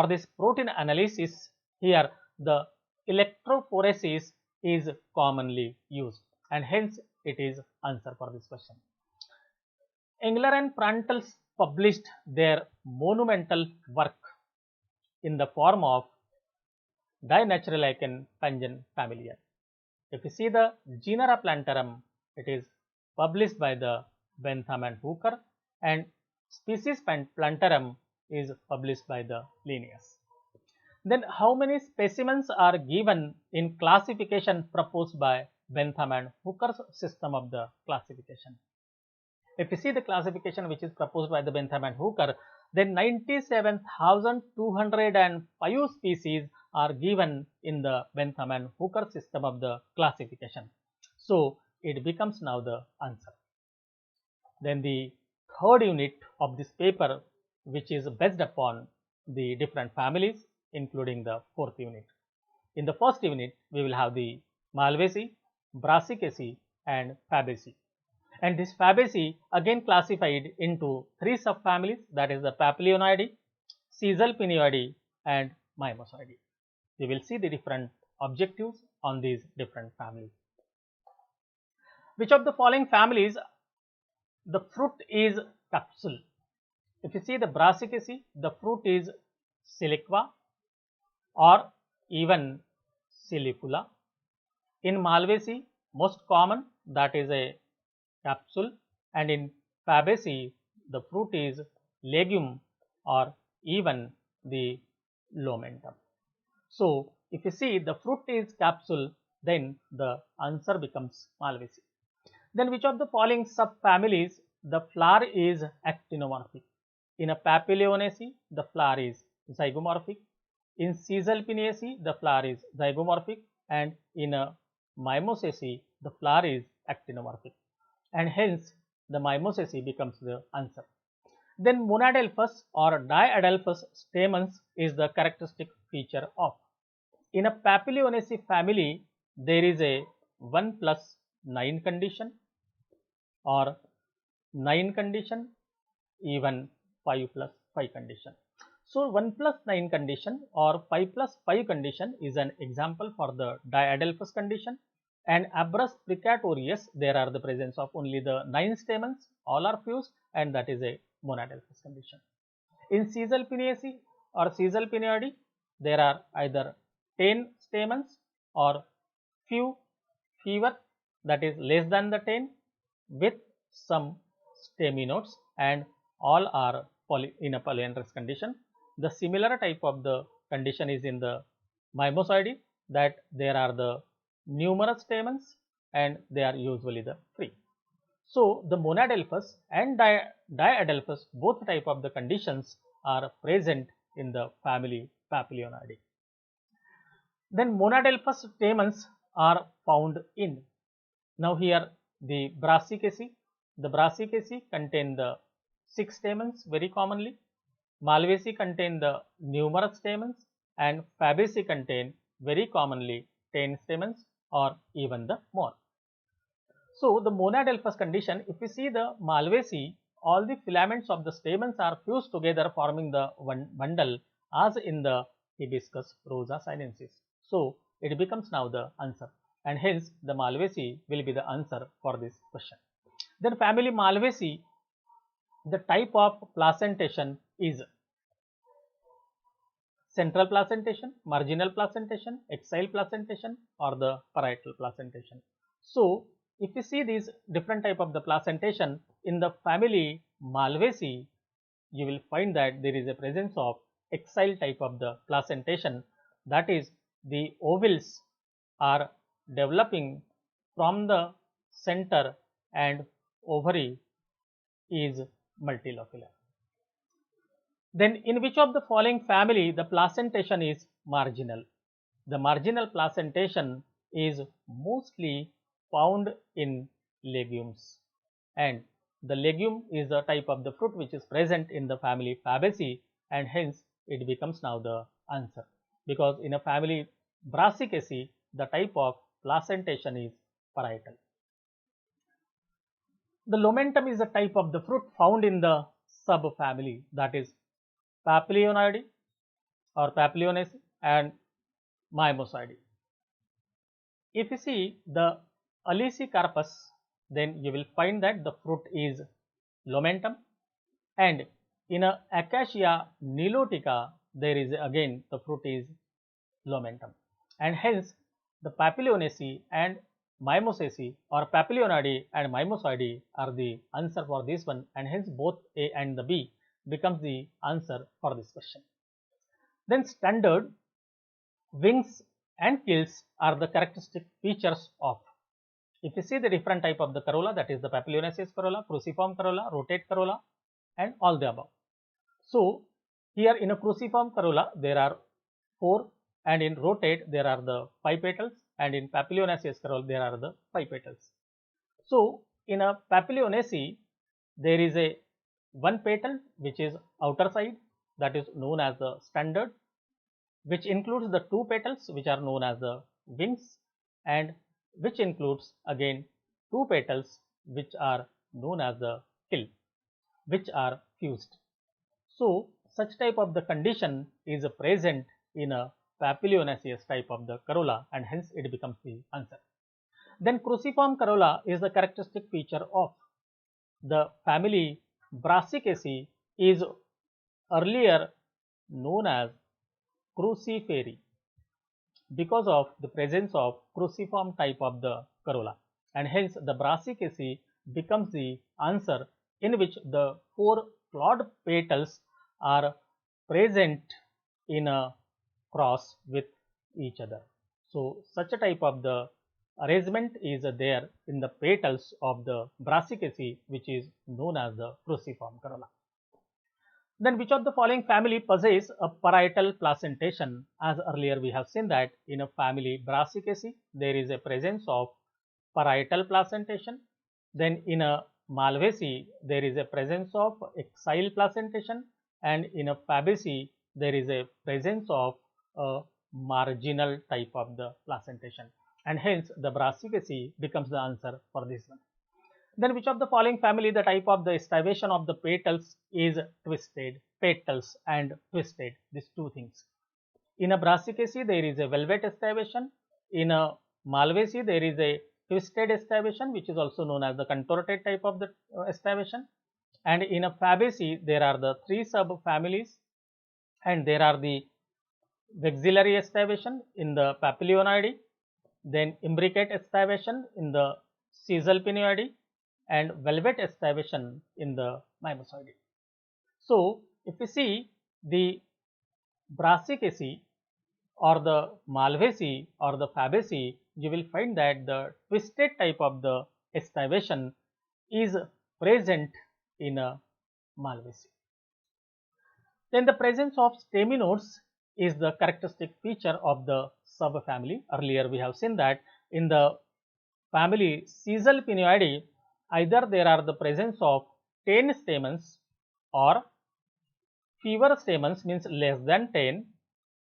this protein analysis here the electrophoresis is commonly used, and hence it is answer for this question. Engler and Prantl published their monumental work in the form of Dinaturallichen Pangen Familien. If you see the Genera Plantarum, it is published by the Bentham and Hooker, and Species Plantarum is published by the Linnaeus. Then how many specimens are given in classification proposed by Bentham and Hooker's system of the classification? If you see the classification which is proposed by the Bentham and Hooker, then 97,205 species are given in the Bentham and Hooker system of the classification. So it becomes now the answer. Then the third unit of this paper, which is based upon the different families, including the fourth unit. In the first unit, we will have the Malvaceae, Brassicaceae, and Fabaceae. And this Fabaceae again classified into three subfamilies, that is the Papilionoideae, Caesalpinioideae, and Mimosoideae. We will see the different objectives on these different families. Which of the following families the fruit is capsule? If you see the Brassicaceae, the fruit is siliqua or even silicula. In Malvaceae, most common, that is a capsule, and in Fabaceae the fruit is legume or even the lomentum. So if you see the fruit is capsule, then the answer becomes Malvaceae. Then which of the following subfamilies the flower is actinomorphic? In a Papilionaceae the flower is zygomorphic, in Caesalpiniaceae the flower is zygomorphic, and in a Mimosaceae the flower is actinomorphic, and hence the Mimosacea becomes the answer. Then monadelphous or diadelphous stamens is the characteristic feature of. In a Papilionaceae family, there is a 1 plus 9 condition or 9 condition, even 5 plus 5 condition. So 1 plus 9 condition or 5 plus 5 condition is an example for the diadelphous condition, and Abrus precatorius, there are the presence of only the 9 stamens, all are fused, and that is a monadelphous condition. In Caesalpiniaceae or Caesalpinidae, there are either 10 stamens or fewer, that is less than the 10, with some staminodes, and all are in a polyandrous condition. The similar type of the condition is in the Mimosaidae, that there are the numerous stamens and they are usually the free. So the monadelphous and diadelphous, both type of the conditions are present in the family Papilionidae. Then monadelphous stamens are found in, now here the Brassicaceae. The Brassicaceae contain the 6 stamens very commonly. Malvaceae contain the numerous stamens, and Fabaceae contain very commonly 10 stamens or even the more. So the monadelphous condition, if we see the Malvaceae, all the filaments of the stamens are fused together forming the one bundle, as in the Hibiscus rosa sinensis. So it becomes now the answer, and hence the Malvaceae will be the answer for this question. Then family Malvaceae, the type of placentation is central placentation, marginal placentation, axile placentation, or the parietal placentation. So if you see these different type of the placentation in the family Malvaceae, you will find that there is a presence of axile type of the placentation, that is the ovules are developing from the center and ovary is multilocular. Then in which of the following family the placentation is marginal? The marginal placentation is mostly found in legumes, and the legume is the type of the fruit which is present in the family Fabaceae, and hence it becomes now the answer, because in a family Brassicaceae the type of placentation is parietal. The Lomentum is a type of the fruit found in the subfamily, that is Papilionidae or Papilionaceae and Mimosaidae. If you see the Alesicarpus, then you will find that the fruit is Lomentum, and in a Acacia nilotica there is again the fruit is Lomentum, and hence the Papilionaceae and Mimosacea or Papilionidae and Mimosaidae are the answer for this one, and hence both A and the B becomes the answer for this question. Then standard wings and quills are the characteristic features of. If you see the different type of the corolla, that is the Papilionaceous corolla, cruciform corolla, rotate corolla, and all the above. So here in a cruciform corolla there are 4, and in rotate there are the 5 petals, and in Papilionaceous corolla there are the 5 petals. So in a Papilionaceae there is a 1 petal which is outer side, that is known as the standard, which includes the 2 petals which are known as the wings, and which includes again 2 petals which are known as the quill, which are fused. So such type of the condition is present in a Papilionaceous type of the corolla, and hence it becomes the answer. Then cruciform corolla is the characteristic feature of. The family Brassicaceae is earlier known as cruciferae because of the presence of cruciform type of the corolla, and hence the Brassicaceae becomes the answer, in which the 4 clawed petals are present in a cross with each other. So such a type of the arrangement is there in the petals of the Brassicaceae, which is known as the cruciform corolla. Then which of the following family possess a parietal placentation? As earlier we have seen that in a family Brassicaceae there is a presence of parietal placentation. Then in a Malvaceae there is a presence of axile placentation, and in a Fabaceae there is a presence of a marginal type of the placentation, and hence the Brassicaceae becomes the answer for this one. Then which of the following family the type of the estivation of the petals is twisted, petals and twisted, these two things. In a Brassicaceae there is a velvet estivation, in a Malvaceae there is a twisted estivation which is also known as the contorted type of the estivation, and in a Fabaceae there are the three subfamilies, and there are the vexillary estivation in the Papilionoideae, then imbricate estivation in the Caesalpinioideae, and velvet estivation in the Mimosoideae. So, if we see the Brassicaceae or the Malvaceae or the Fabaceae, you will find that the twisted type of the estivation is present in a Malvaceae. Then the presence of staminodes is the characteristic feature of the subfamily. Earlier we have seen that in the family Caesalpinioideae, either there are the presence of 10 stamens or fewer stamens, means less than 10,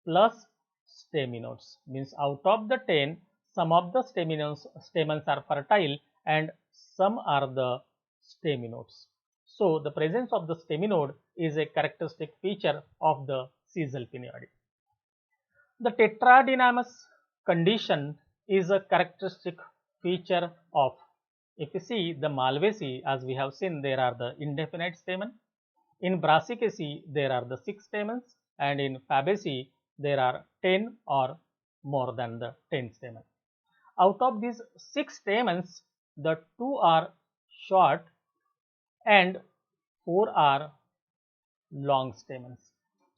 plus staminodes, means out of the 10 some of the stamens are fertile and some are the staminodes. So the presence of the staminode is a characteristic feature of the Caesalpinioideae. The tetradynamous condition is a characteristic feature of, if you see the Malvaceae, as we have seen, there are the indefinite stamen. In Brassicaceae there are the 6 stamens, and in Fabaceae there are 10 or more than the 10 stamens. Out of these 6 stamens, the 2 are short and 4 are long stamens.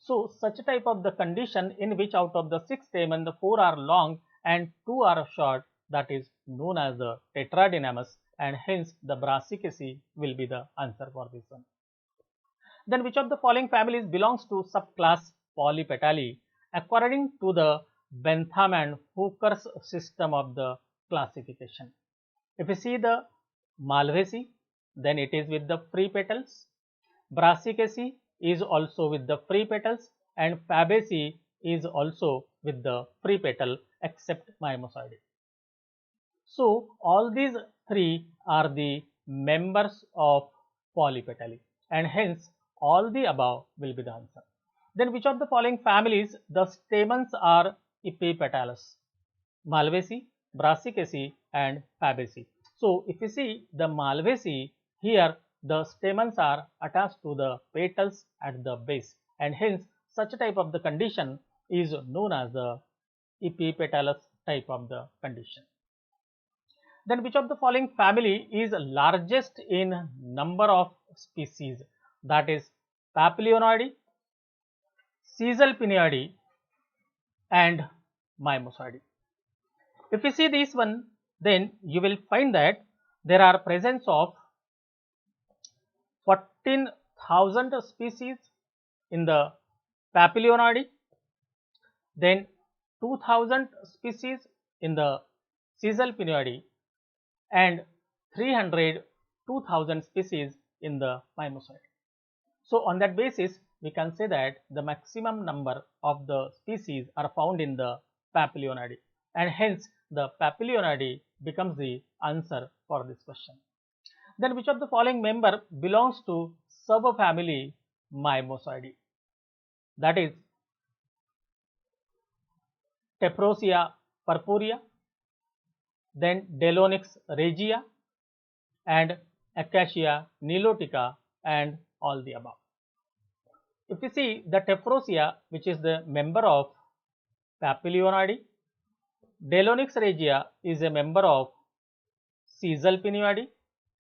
So such a type of the condition in which out of the 6 stamens the 4 are long and 2 are short, that is known as the tetradynamous, and hence the Brassicaceae will be the answer for this one. Then which of the following families belongs to subclass Polypetalae according to the Bentham and Hooker's system of the classification? If you see the Malvaceae, then it is with the free petals. Brassicaceae is also with the free petals, and Fabaceae is also with the free petal except Mimosoideae. So all these three are the members of Polypetalae, and hence all the above will be the answer. Then which of the following families the stamens are epipetalous? Malvaceae, Brassicaceae and Fabaceae. So if you see the Malvaceae, here the stamens are attached to the petals at the base, and hence such a type of the condition is known as the epipetalous type of the condition. Then which of the following family is largest in number of species? That is Papilionoideae, Caesalpinioideae and Mimosoideae. If you see this one, then you will find that there are presence of 14,000 species in the Papilionoideae, then 2,000 species in the Caesalpinioideae, and 2,000 species in the Mimosoideae. So on that basis, we can say that the maximum number of the species are found in the Papilionoideae, and hence the Papilionoideae becomes the answer for this question. Then which of the following member belongs to subfamily Mimosoideae? That is Tephrosia purpurea, then Delonyx regia and Acacia nilotica, and all the above. If we see the Tephrosia, which is the member of Papilionoideae, Delonyx regia is a member of Caesalpinioideae,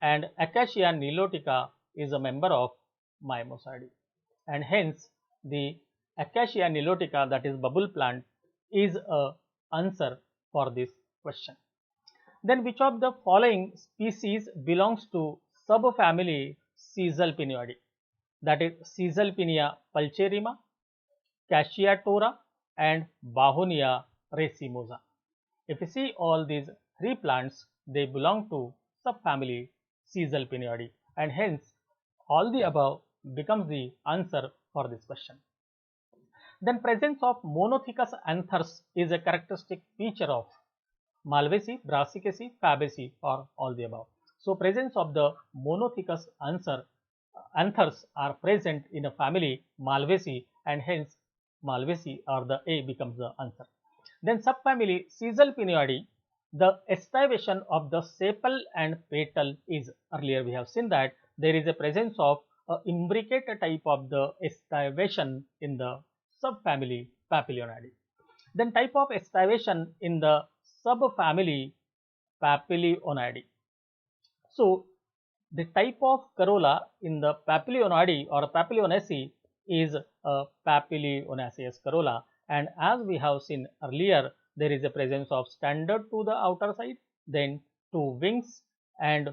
and Acacia nilotica is a member of Mimosoideae, and hence the Acacia nilotica, that is bubble plant, is a answer for this question. Then which of the following species belongs to subfamily Caesalpinioideae? That is Caesalpinia pulcherrima, Cassia tora and Bahonia racemosa. If you see all these three plants, they belong to subfamily Caesal Pineoides, and hence all the above becomes the answer for this question. Then presence of monothecous anthers is a characteristic feature of Malvaceae, Brassicaceae, Fabaceae, or all the above. So presence of the monothecous anthers are present in a family Malvaceae, and hence Malvaceae or the A becomes the answer. Then subfamily Caesal Pineoides, the estivation of the sepal and petal is, earlier we have seen that there is a presence of a imbricate type of the estivation in the subfamily Papilionidae. Then type of estivation in the subfamily Papilionidae. So the type of corolla in the Papilionidae or Papilionaceae is a Papilionaceous corolla, and as we have seen earlier, there is a presence of standard to the outer side, then two wings and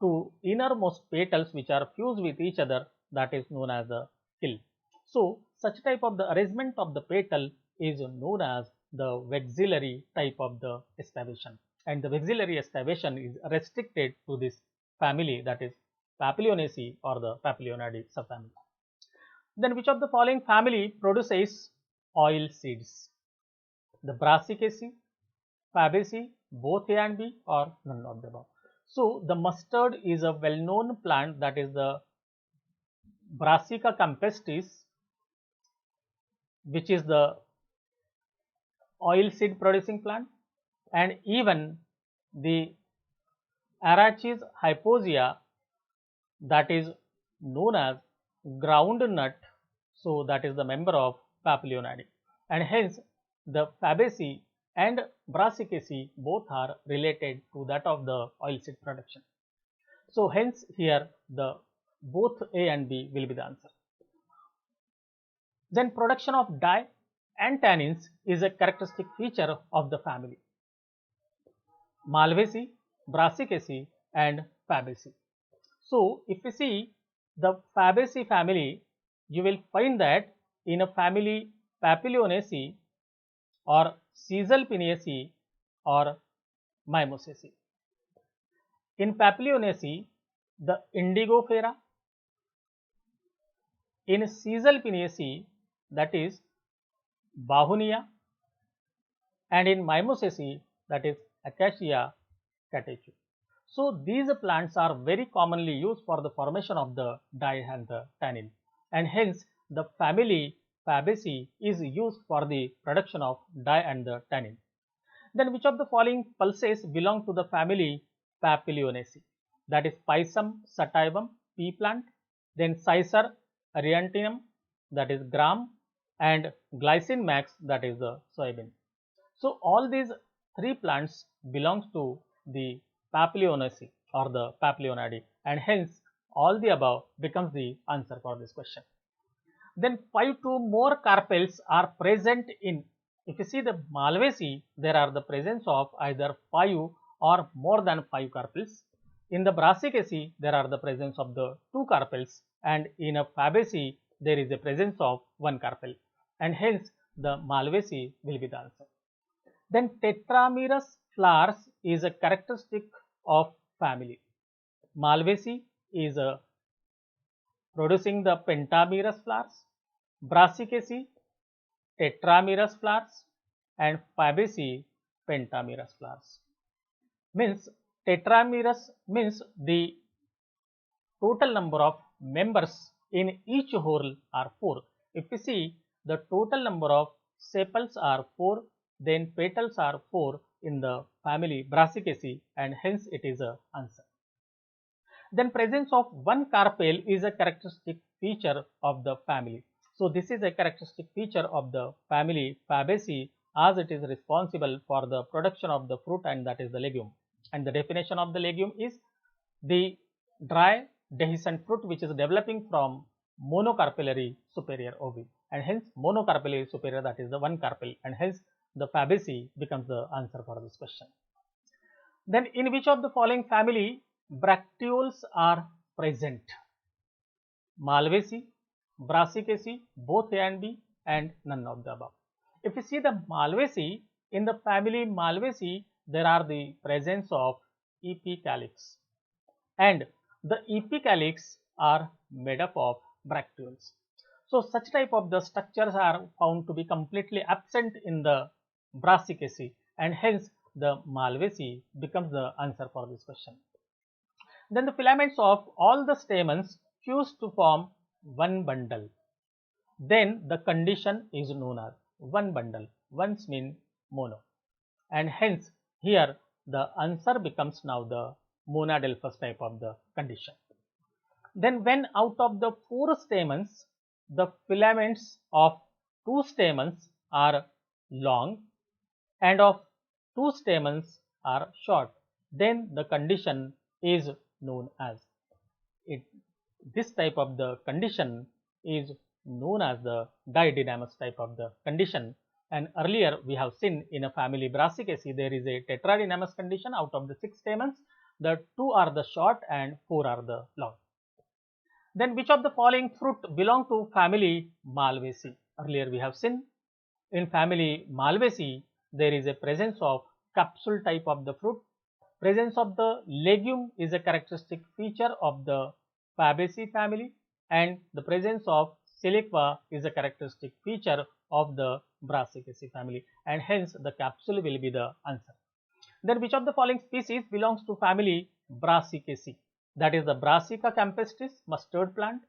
two innermost petals which are fused with each other, that is known as the kill. So such type of the arrangement of the petal is known as the vexillary type of the estivation, and the vexillary estivation is restricted to this family, that is Papilionaceae or the Papilionidae subfamily. Then which of the following family produces oil seeds? The Brassicaceae, Fabaceae, both A and B, or none of the above. So the mustard is a well-known plant, that is the Brassica campestris, which is the oil seed producing plant, and even the Arachis hyposia, that is known as groundnut, so that is the member of Papilionidae, and hence the Fabaceae and Brassicaceae both are related to that of the oil seed production. So hence here the both A and B will be the answer. Then production of dye and tannins is a characteristic feature of the family Malvaceae, Brassicaceae and Fabaceae. So if you see the Fabaceae family, you will find that in a family Papilionaceae or Caesal Pineaceae or Mimosaceae. In Papilionaceae, the Indigofera. In Caesal Pineaceae, that is Bahunia, and in Mimosaceae, that is Acacia catechu. So these plants are very commonly used for the formation of the dye and the tannin, and hence the family Fabaceae is used for the production of dye and the tannin. Then which of the following pulses belong to the family Papilionaceae? That is Pisum sativum, pea plant, then Cicer ariantinum, that is gram, and Glycine max, that is the soybean. So all these three plants belongs to the Papilionaceae or the Papilionidae, and hence all the above becomes the answer for this question. Then 5 to more carpels are present in, if you see the Malvaceae, there are the presence of either 5 or more than 5 carpels. In the Brassicaceae, there are the presence of the 2 carpels, and in a Fabaceae, there is a presence of 1 carpel, and hence the Malvaceae will be the answer. Then tetramerous flowers is a characteristic of family. Malvaceae is producing the pentamerous flowers, Brassicaceae tetramerous flowers, and Fabaceae pentamerous flowers. Means tetramerous means the total number of members in each whorl are 4. If you see the total number of sepals are 4, then petals are 4 in the family Brassicaceae, and hence it is a answer. Then presence of 1 carpel is a characteristic feature of the family. So this is a characteristic feature of the family Fabaceae, as it is responsible for the production of the fruit, and that is the legume. And the definition of the legume is the dry dehiscent fruit which is developing from monocarpellary superior ovi, and hence monocarpellary superior, that is the 1 carpel, and hence the Fabaceae becomes the answer for this question. Then in which of the following family bracteoles are present? Malvaceae, Brassicaceae, both A and B, and none of the above. If you see the Malvaceae, in the family Malvaceae, there are the presence of epicalix. and the epicalyx are made up of bracteoles. So such type of the structures are found to be completely absent in the Brassicaceae, and hence the Malvaceae becomes the answer for this question. Then the filaments of all the stamens fuse to form one bundle. Then the condition is known as one bundle. Ones mean mono, and hence here the answer becomes now the monadelphous type of the condition. Then when out of the 4 stamens, the filaments of 2 stamens are long and of 2 stamens are short, then the condition is known as this type of the condition is known as the didynamous type of the condition. And earlier we have seen in a family Brassicaceae there is a tetradynamous condition. Out of the 6 stamens, the 2 are the short and 4 are the long. Then which of the following fruit belong to family Malvaceae? Earlier we have seen in family Malvaceae there is a presence of capsule type of the fruit. Presence of the legume is a characteristic feature of the Fabaceae family, and the presence of siliqua is a characteristic feature of the Brassicaceae family, and hence the capsule will be the answer. Then which of the following species belongs to family Brassicaceae? That is the Brassica campestris, mustard plant.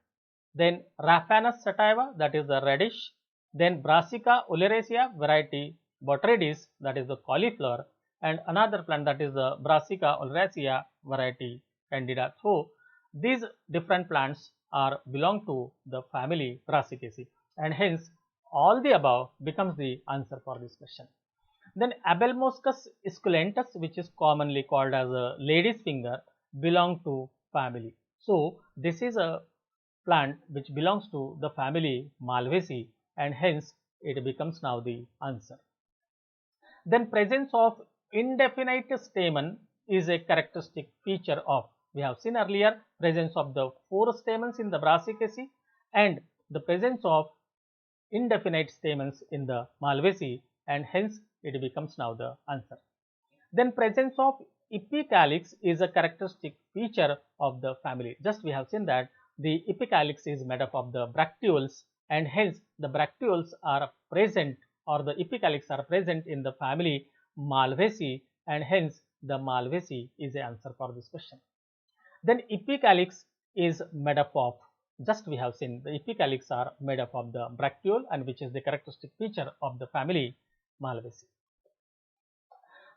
Then Raphanus sativa, that is the radish. Then Brassica oleracea variety Botrytis, that is the cauliflower, and another plant, that is the Brassica oleracea variety Candida. So these different plants are belong to the family Brassicaceae, and hence all the above becomes the answer for this question. Then Abelmoschus esculentus, which is commonly called as a lady's finger, belong to family. So this is a plant which belongs to the family Malvaceae, and hence it becomes now the answer. Then presence of indefinite stamen is a characteristic feature of, we have seen earlier, presence of the 4 stamens in the Brassicaceae and the presence of indefinite stamens in the Malvaceae, and hence it becomes now the answer. Then presence of epicalyx is a characteristic feature of the family. Just we have seen that the epicalyx is made up of the bracteoles, and hence the bracteoles are present, or the epicalyx are present in the family Malvaceae, and hence the Malvaceae is the answer for this question. Then epicalyx is made up of, just we have seen the epicalyx are made up of the bracteole, and which is the characteristic feature of the family Malvaceae.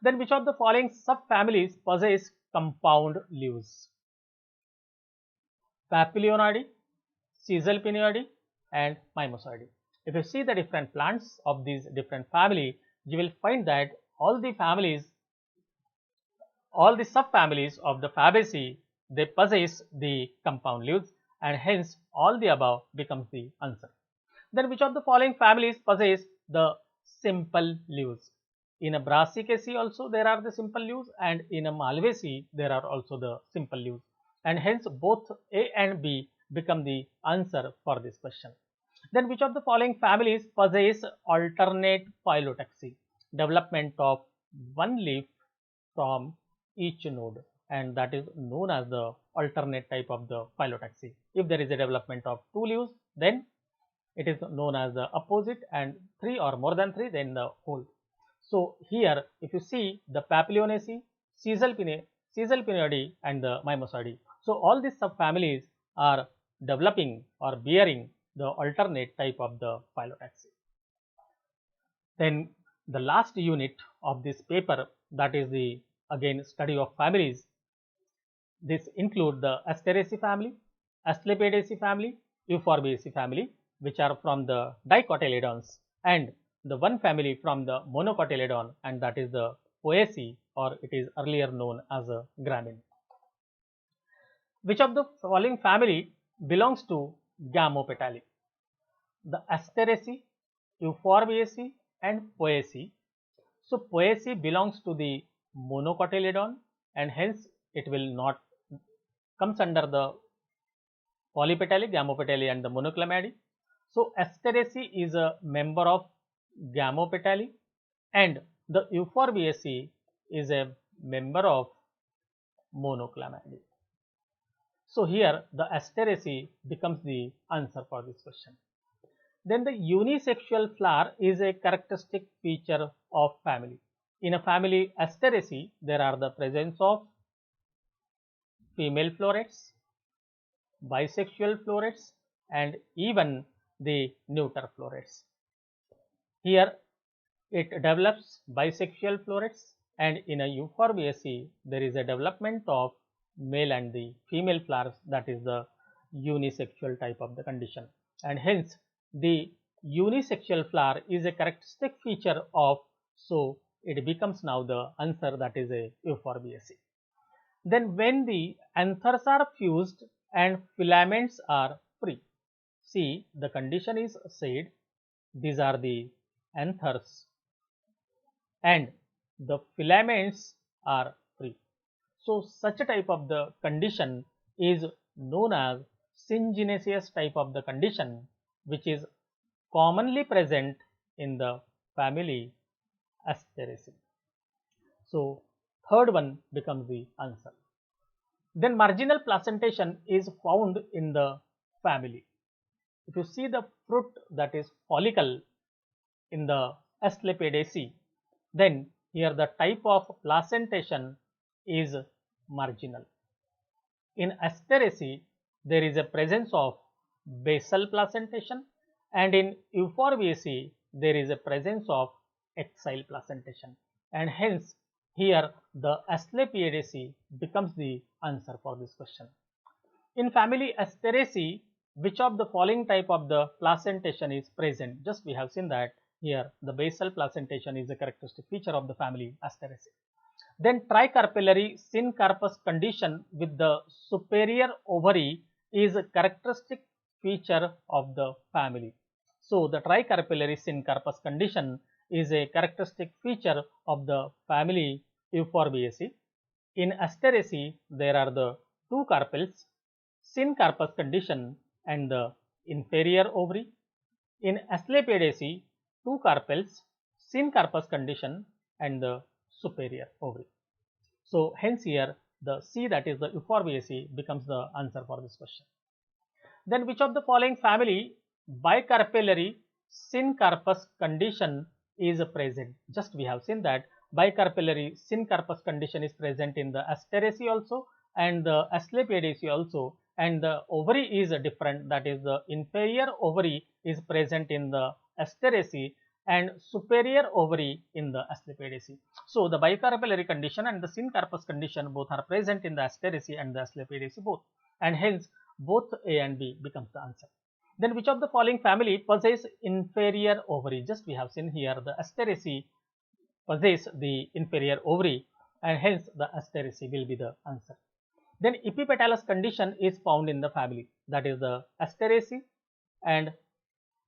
Then which of the following subfamilies possess compound leaves? Papilionoideae, Caesalpinioideae, and Mimosoideae. If you see the different plants of these different family, you will find that all the subfamilies of the Fabaceae, they possess the compound leaves, and hence all the above becomes the answer. Then which of the following families possess the simple leaves? In a Brassicaceae also there are the simple leaves, and in a Malvaceae there are also the simple leaves, and hence both A and B become the answer for this question. Then which of the following families possess alternate phyllotaxy, development of one leaf from each node, and that is known as the alternate type of the phyllotaxy. If there is a development of 2 leaves, then it is known as the opposite, and 3 or more than 3, then the whole. So here if you see the Papilionaceae, Caesalpinioideae, and the Mimosoideae, so all these subfamilies are developing or bearing the alternate type of the phyllotaxy. Then the last unit of this paper, that is the again study of families. This include the Asteraceae family, Asclepiadaceae family, Euphorbiaceae family, which are from the dicotyledons, and the one family from the monocotyledon, and that is the Poaceae, or it is earlier known as a Gramine. Which of the following family belongs to Gamopetalae? The Asteraceae, Euphorbiaceae, and Poaceae. So Poaceae belongs to the monocotyledon, and hence it will not comes under the Polypetalae, Gamopetalae, and the Monoclamidae. So Asteraceae is a member of Gamopetalae, and the Euphorbiaceae is a member of Monoclamidae. So here the Asteraceae becomes the answer for this question. Then the unisexual flower is a characteristic feature of family. In a family Asteraceae, there are the presence of female florets, bisexual florets, and even the neuter florets. Here it develops bisexual florets, and in a Euphorbiaceae there is a development of male and the female flowers, that is the unisexual type of the condition, and hence the unisexual flower is a characteristic feature of, so it becomes now the answer, that is a Euphorbiaceae. Then when the anthers are fused and filaments are free, see the condition is said these are the anthers and the filaments are free. So such a type of the condition is known as syngenesis type of the condition, which is commonly present in the family Asteraceae. So third one becomes the answer. Then marginal placentation is found in the family. If you see the fruit, that is follicle, in the Asclepiadaceae, then here the type of placentation is marginal. In Asteraceae, there is a presence of basal placentation, and in Euphorbiaceae, there is a presence of axile placentation, and hence here the Asclepiadaceae becomes the answer for this question. In family Asteraceae, which of the following type of the placentation is present? Just we have seen that here the basal placentation is a characteristic feature of the family Asteraceae. Then tricarpellary syncarpous condition with the superior ovary is a characteristic feature of the family. So the tricarpellary syncarpous condition is a characteristic feature of the family Euphorbiaceae. In Asteraceae, there are the two carpels, syncarpous condition and the inferior ovary. In Asclepiadaceae, two carpels, syncarpous condition and the superior ovary. So hence here the C, that is the Euphorbiaceae, becomes the answer for this question. Then which of the following family bicarpellary syncarpous condition is present? Just we have seen that bicarpellary syncarpous condition is present in the Asteraceae also and the Asclepiadaceae also, and the ovary is different, that is the inferior ovary is present in the Asteraceae and superior ovary in the Asclepiadaceae. So the bicarpellary condition and the syncarpous condition both are present in the Asteraceae and the Asclepiadaceae both, and hence both A and B becomes the answer. Then which of the following family possess inferior ovary? Just we have seen here the Asteraceae possess the inferior ovary, and hence the Asteraceae will be the answer. Then epipetalous condition is found in the family, that is the Asteraceae and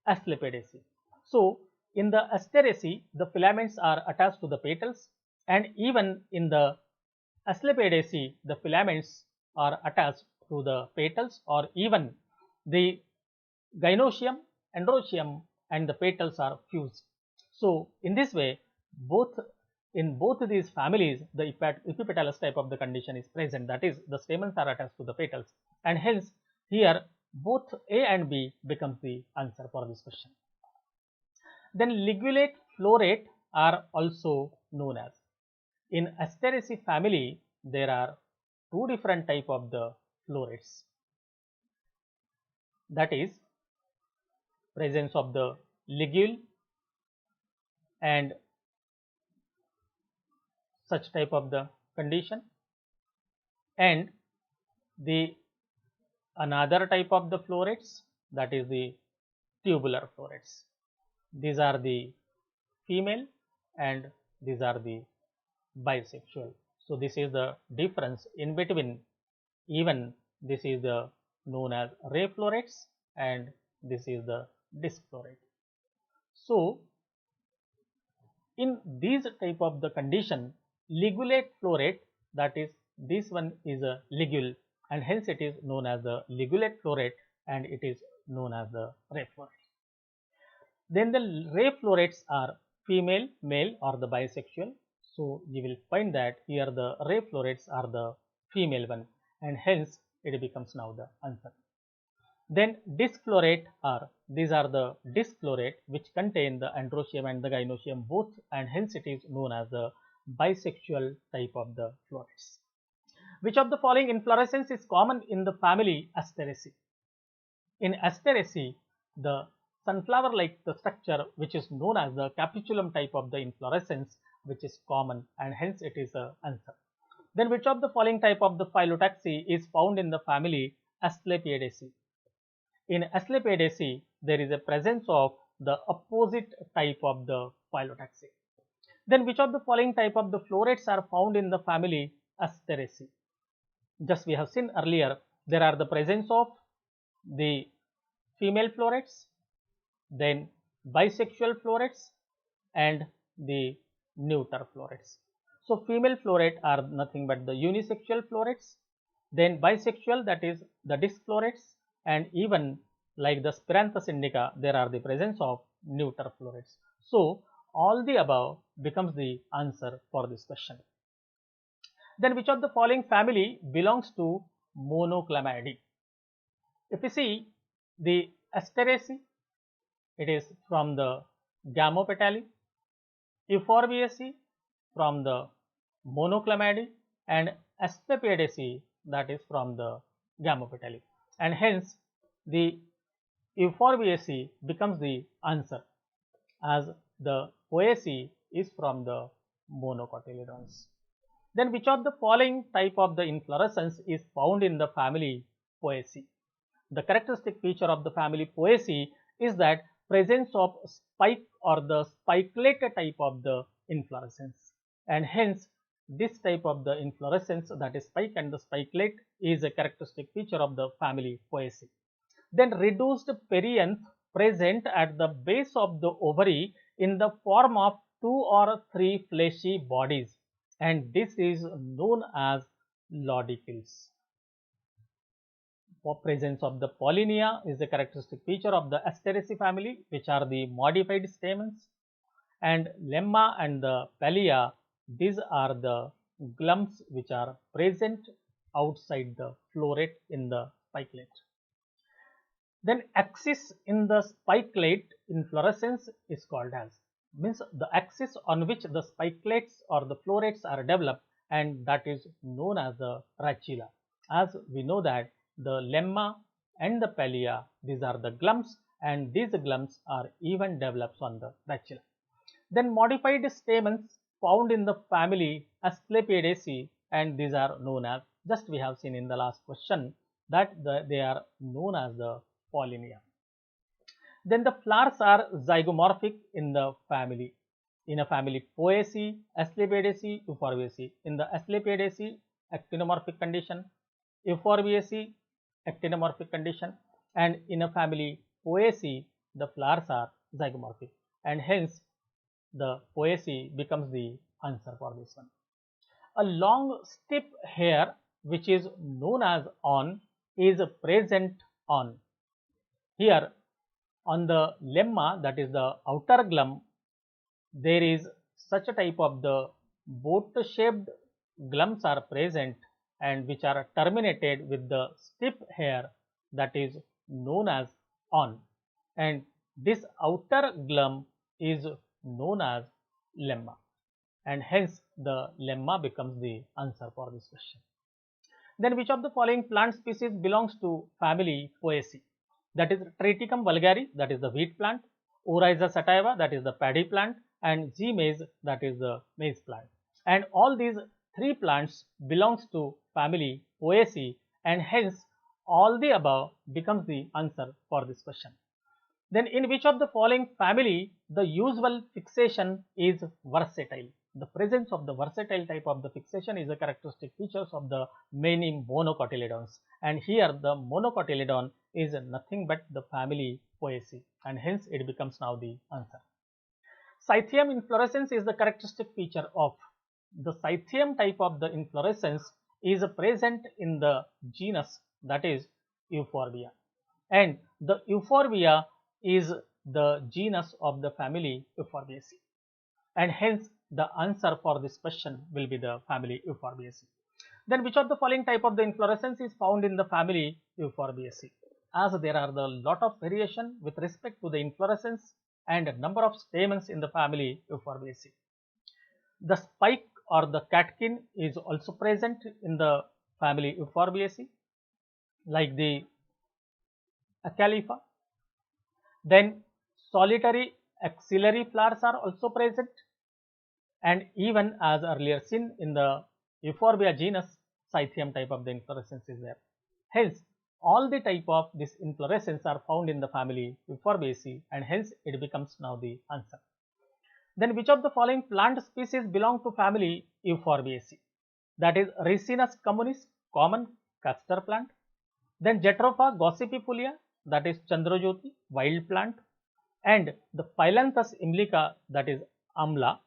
Asclepiadaceae. So in the Asteraceae, the filaments are attached to the petals, and even in the Asclepiadaceae, the filaments are attached to the petals, or even the gynoecium, androecium and the petals are fused. So in this way, in both these families, the epipetalous type of the condition is present, that is the stamens are attached to the petals, and hence here both A and B becomes the answer for this question. Then ligulate floret are also known as. In Asteraceae family, there are two different type of the florets, that is presence of the ligule and such type of the condition, and the another type of the florets, that is the tubular florets. These are the female and these are the bisexual. So this is the difference in between. Even this is the known as ray florets and this is the disc floret. So in these type of the condition, ligulate floret, that is this one is a ligule, and hence it is known as the ligulate floret and it is known as the ray floret. Then the ray florets are female, male or the bisexual. So you will find that here the ray florets are the female one, and hence it becomes now the answer. Then disflorate are, these are the disflorate which contain the androecium and the gynoecium both, and hence it is known as the bisexual type of the florets. Which of the following inflorescence is common in the family Asteraceae? In Asteraceae, the sunflower-like the structure which is known as the capitulum type of the inflorescence, which is common, and hence it is the answer. Then which of the following type of the Phyllotaxy is found in the family Asclepiadaceae? In Asclepiadaceae, there is a presence of the opposite type of the Phyllotaxy. Then which of the following type of the florets are found in the family Asteraceae? Just we have seen earlier, there are the presence of the female florets, then bisexual florets, and the neuter florets. So female floret are nothing but the unisexual florets, then bisexual, that is the disc florets, and even like the Spiranthes indica, there are the presence of neuter florets. So all the above becomes the answer for this question. Then which of the following family belongs to Monoclamidae? If you see the Asteraceae, it is from the Gamopetalae, Euphorbiaceae from the Monoclamidae, and Asclepiadaceae, that is from the Gamopetalae, and hence the Euphorbiaceae becomes the answer, as the Poaceae is from the Monocotyledons. Then which of the following type of the inflorescence is found in the family Poaceae? The characteristic feature of the family Poaceae is that presence of spike or the spikelet type of the inflorescence, and hence this type of the inflorescence, that is spike and the spikelet, is a characteristic feature of the family Poaceae. Then reduced perianth present at the base of the ovary in the form of 2 or 3 fleshy bodies, and this is known as laudicles. Presence of the pollinia is a characteristic feature of the Asteraceae family, which are the modified stamens, and lemma and the pallia, these are the glums which are present outside the floret in the spikelet. Then axis in the spikelet inflorescence is called as, means the axis on which the spikelets or the florets are developed, and that is known as the rachila. As we know that the lemma and the pallia, these are the glums, and these glums are even developed on the rachila. Then modified stamens found in the family Asclepiadaceae, and these are known as, just we have seen in the last question that they are known as the pollinia. Then the flowers are zygomorphic in the family. In a family Poaceae, Asclepiadaceae, Euphorbiaceae. In the Asclepiadaceae, actinomorphic condition, Euphorbiaceae, actinomorphic condition, and in a family Poaceae, the flowers are zygomorphic, and hence the Poaceae becomes the answer for this one. A long stiff hair which is known as on is present on. Here on the lemma, that is the outer glum, there is such a type of the boat shaped glums are present, and which are terminated with the stiff hair, that is known as on, and this outer glum is known as lemma, and hence the lemma becomes the answer for this question. Then which of the following plant species belongs to family Poaceae? That is Triticum vulgare, that is the wheat plant, Oryza sativa, that is the paddy plant, and G. maize, that is the maize plant. And all these three plants belongs to family Poaceae, and hence all the above becomes the answer for this question. Then in which of the following family the usual fixation is versatile? The presence of the versatile type of the fixation is a characteristic features of the many monocotyledons, and here the monocotyledon is nothing but the family Poaceae, and hence it becomes now the answer. Cythium inflorescence is the characteristic feature of the Cythium type of the inflorescence is present in the genus, that is Euphorbia, and the Euphorbia is the genus of the family Euphorbiaceae, and hence the answer for this question will be the family Euphorbiaceae. Then which of the following type of the inflorescence is found in the family Euphorbiaceae? As there are the lot of variation with respect to the inflorescence and number of stamens in the family Euphorbiaceae. The spike or the catkin is also present in the family Euphorbiaceae, like the Acalypha. Then solitary axillary flowers are also present, and even as earlier seen in the Euphorbia genus, Scythium type of the inflorescence is there. Hence, all the type of this inflorescence are found in the family Euphorbiaceae, and hence it becomes now the answer. Then which of the following plant species belong to family Euphorbiaceae? That is Ricinus communis, common castor plant. Then Jatropha gossypifolia, that is Chandrajyoti, wild plant, and the Phyllanthus imblica, that is Amla.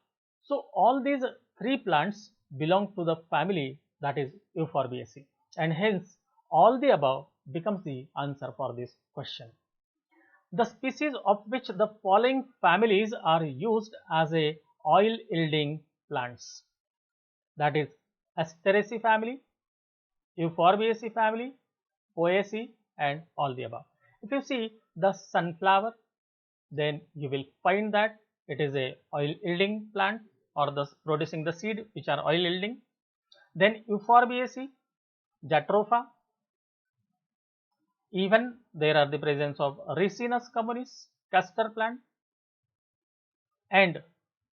So all these three plants belong to the family that is Euphorbiaceae, and hence all the above becomes the answer for this question. The species of which the following families are used as a oil yielding plants, that is Asteraceae family, Euphorbiaceae family, Poaceae, and all the above. If you see the sunflower, then you will find that it is a oil yielding plant or the producing the seed which are oil yielding. Then Euphorbiaceae, Jatropha, even there are the presence of Ricinus communis, castor plant, and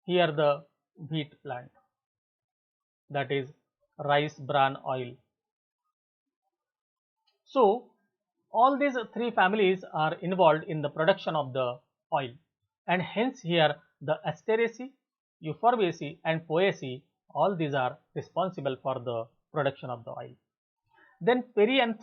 here the wheat plant, that is rice bran oil. So all these three families are involved in the production of the oil, and hence here the Asteraceae, Euphorbiaceae, and Poaceae, all these are responsible for the production of the oil. Then perianth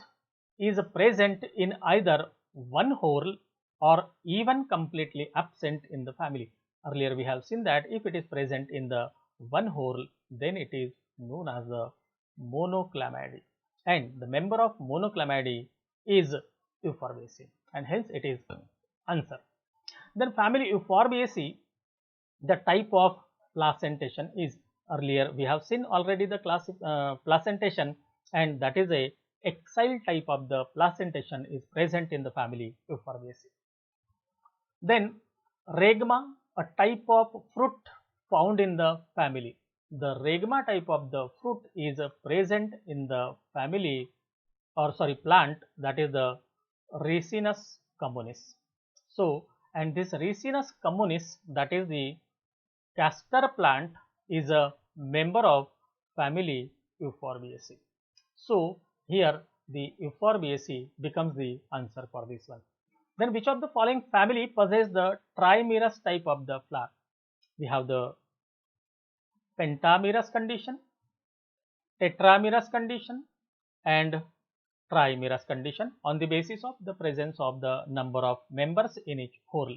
is present in either one whole or even completely absent in the family. Earlier we have seen that if it is present in the one whole, then it is known as the monoclamidae, and the member of monoclamidae is Euphorbiaceae, and hence it is answer. Then family Euphorbiaceae, the type of placentation is, earlier we have seen already the placentation, and that is a axile type of the placentation is present in the family Euphorbiaceae. Then regma, a type of fruit found in the family. The regma type of the fruit is present in the family, or sorry, plant, that is the Ricinus communis. So, and this Ricinus communis, that is the castor plant, is a member of family Euphorbiaceae. So here the Euphorbiaceae becomes the answer for this one. Then which of the following family possess the trimerous type of the flower? We have the pentamerous condition, tetramerous condition, and trimerous condition on the basis of the presence of the number of members in each whole.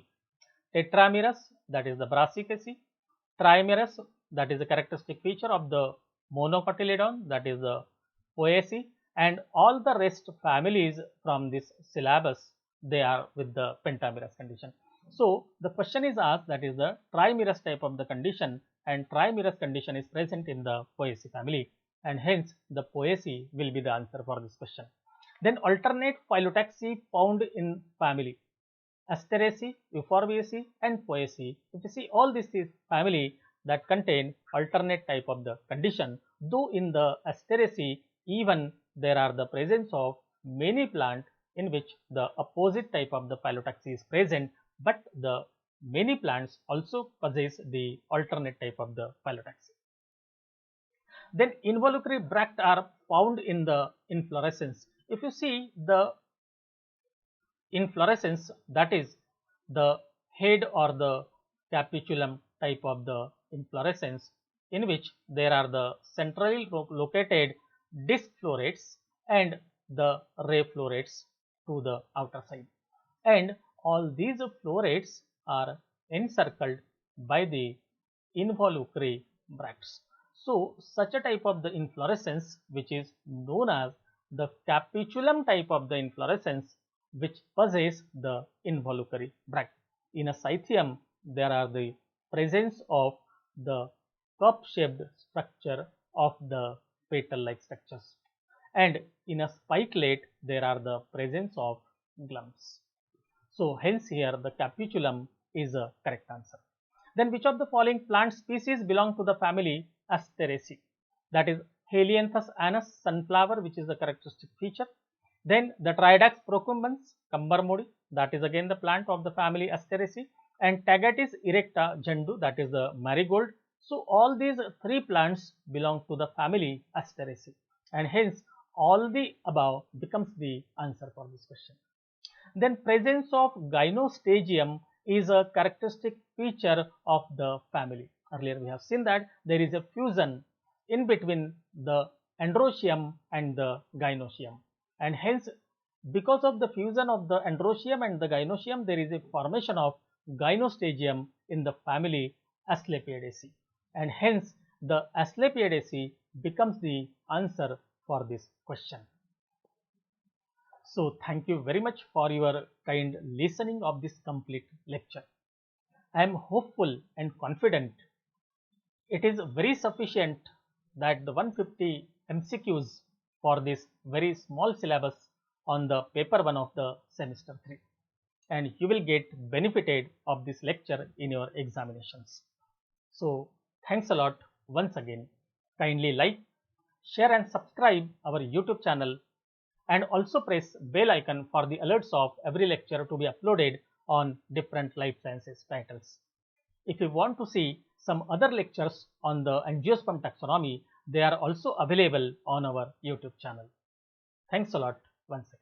Tetramerous, that is the Brassicaceae. Trimerous, that is a characteristic feature of the monocotyledon, that is the Poaceae, and all the rest families from this syllabus, they are with the pentamerous condition. So the question is asked, that is the trimerous type of the condition, and trimerous condition is present in the Poaceae family, and hence the Poaceae will be the answer for this question. Then alternate phyllotaxy found in family Asteraceae, Euphorbiaceae, and Poaceae. If you see all these family that contain alternate type of the condition, though in the Asteraceae even there are the presence of many plant in which the opposite type of the phyllotaxy is present, but the many plants also possess the alternate type of the phyllotaxy. Then involucre bract are found in the inflorescence. If you see the inflorescence, that is the head or the capitulum type of the inflorescence, in which there are the centrally located disc florets and the ray florets to the outer side, and all these florets are encircled by the involucre bracts. So such a type of the inflorescence, which is known as the capitulum type of the inflorescence, which possess the involucre bract. In a Scythium, there are the presence of the cup shaped structure of the petal-like structures. And in a spikelate, there are the presence of glumes. So hence here the capitulum is a correct answer. Then which of the following plant species belong to the family Asteraceae? That is Helianthus anus, sunflower, which is the characteristic feature. Then the Triodax procumbens, Cambermodi, that is again the plant of the family Asteraceae, and Tagatis erecta, Jandu, that is the marigold. So all these three plants belong to the family Asteraceae, and hence all the above becomes the answer for this question. Then presence of gynostagium is a characteristic feature of the family. Earlier we have seen that there is a fusion in between the androecium and the gynoecium, and hence because of the fusion of the androecium and the gynoecium, there is a formation of gynostagium in the family Asclepiadaceae, and hence the Asclepiadaceae becomes the answer for this question. So thank you very much for your kind listening of this complete lecture. I am hopeful and confident it is very sufficient that the 150 MCQs for this very small syllabus on the paper 1 of the semester 3, and you will get benefited of this lecture in your examinations. So thanks a lot once again. Kindly like, share and subscribe our YouTube channel, and also press bell icon for the alerts of every lecture to be uploaded on different life sciences titles. If you want to see some other lectures on the angiosperm taxonomy, they are also available on our YouTube channel. Thanks a lot once again.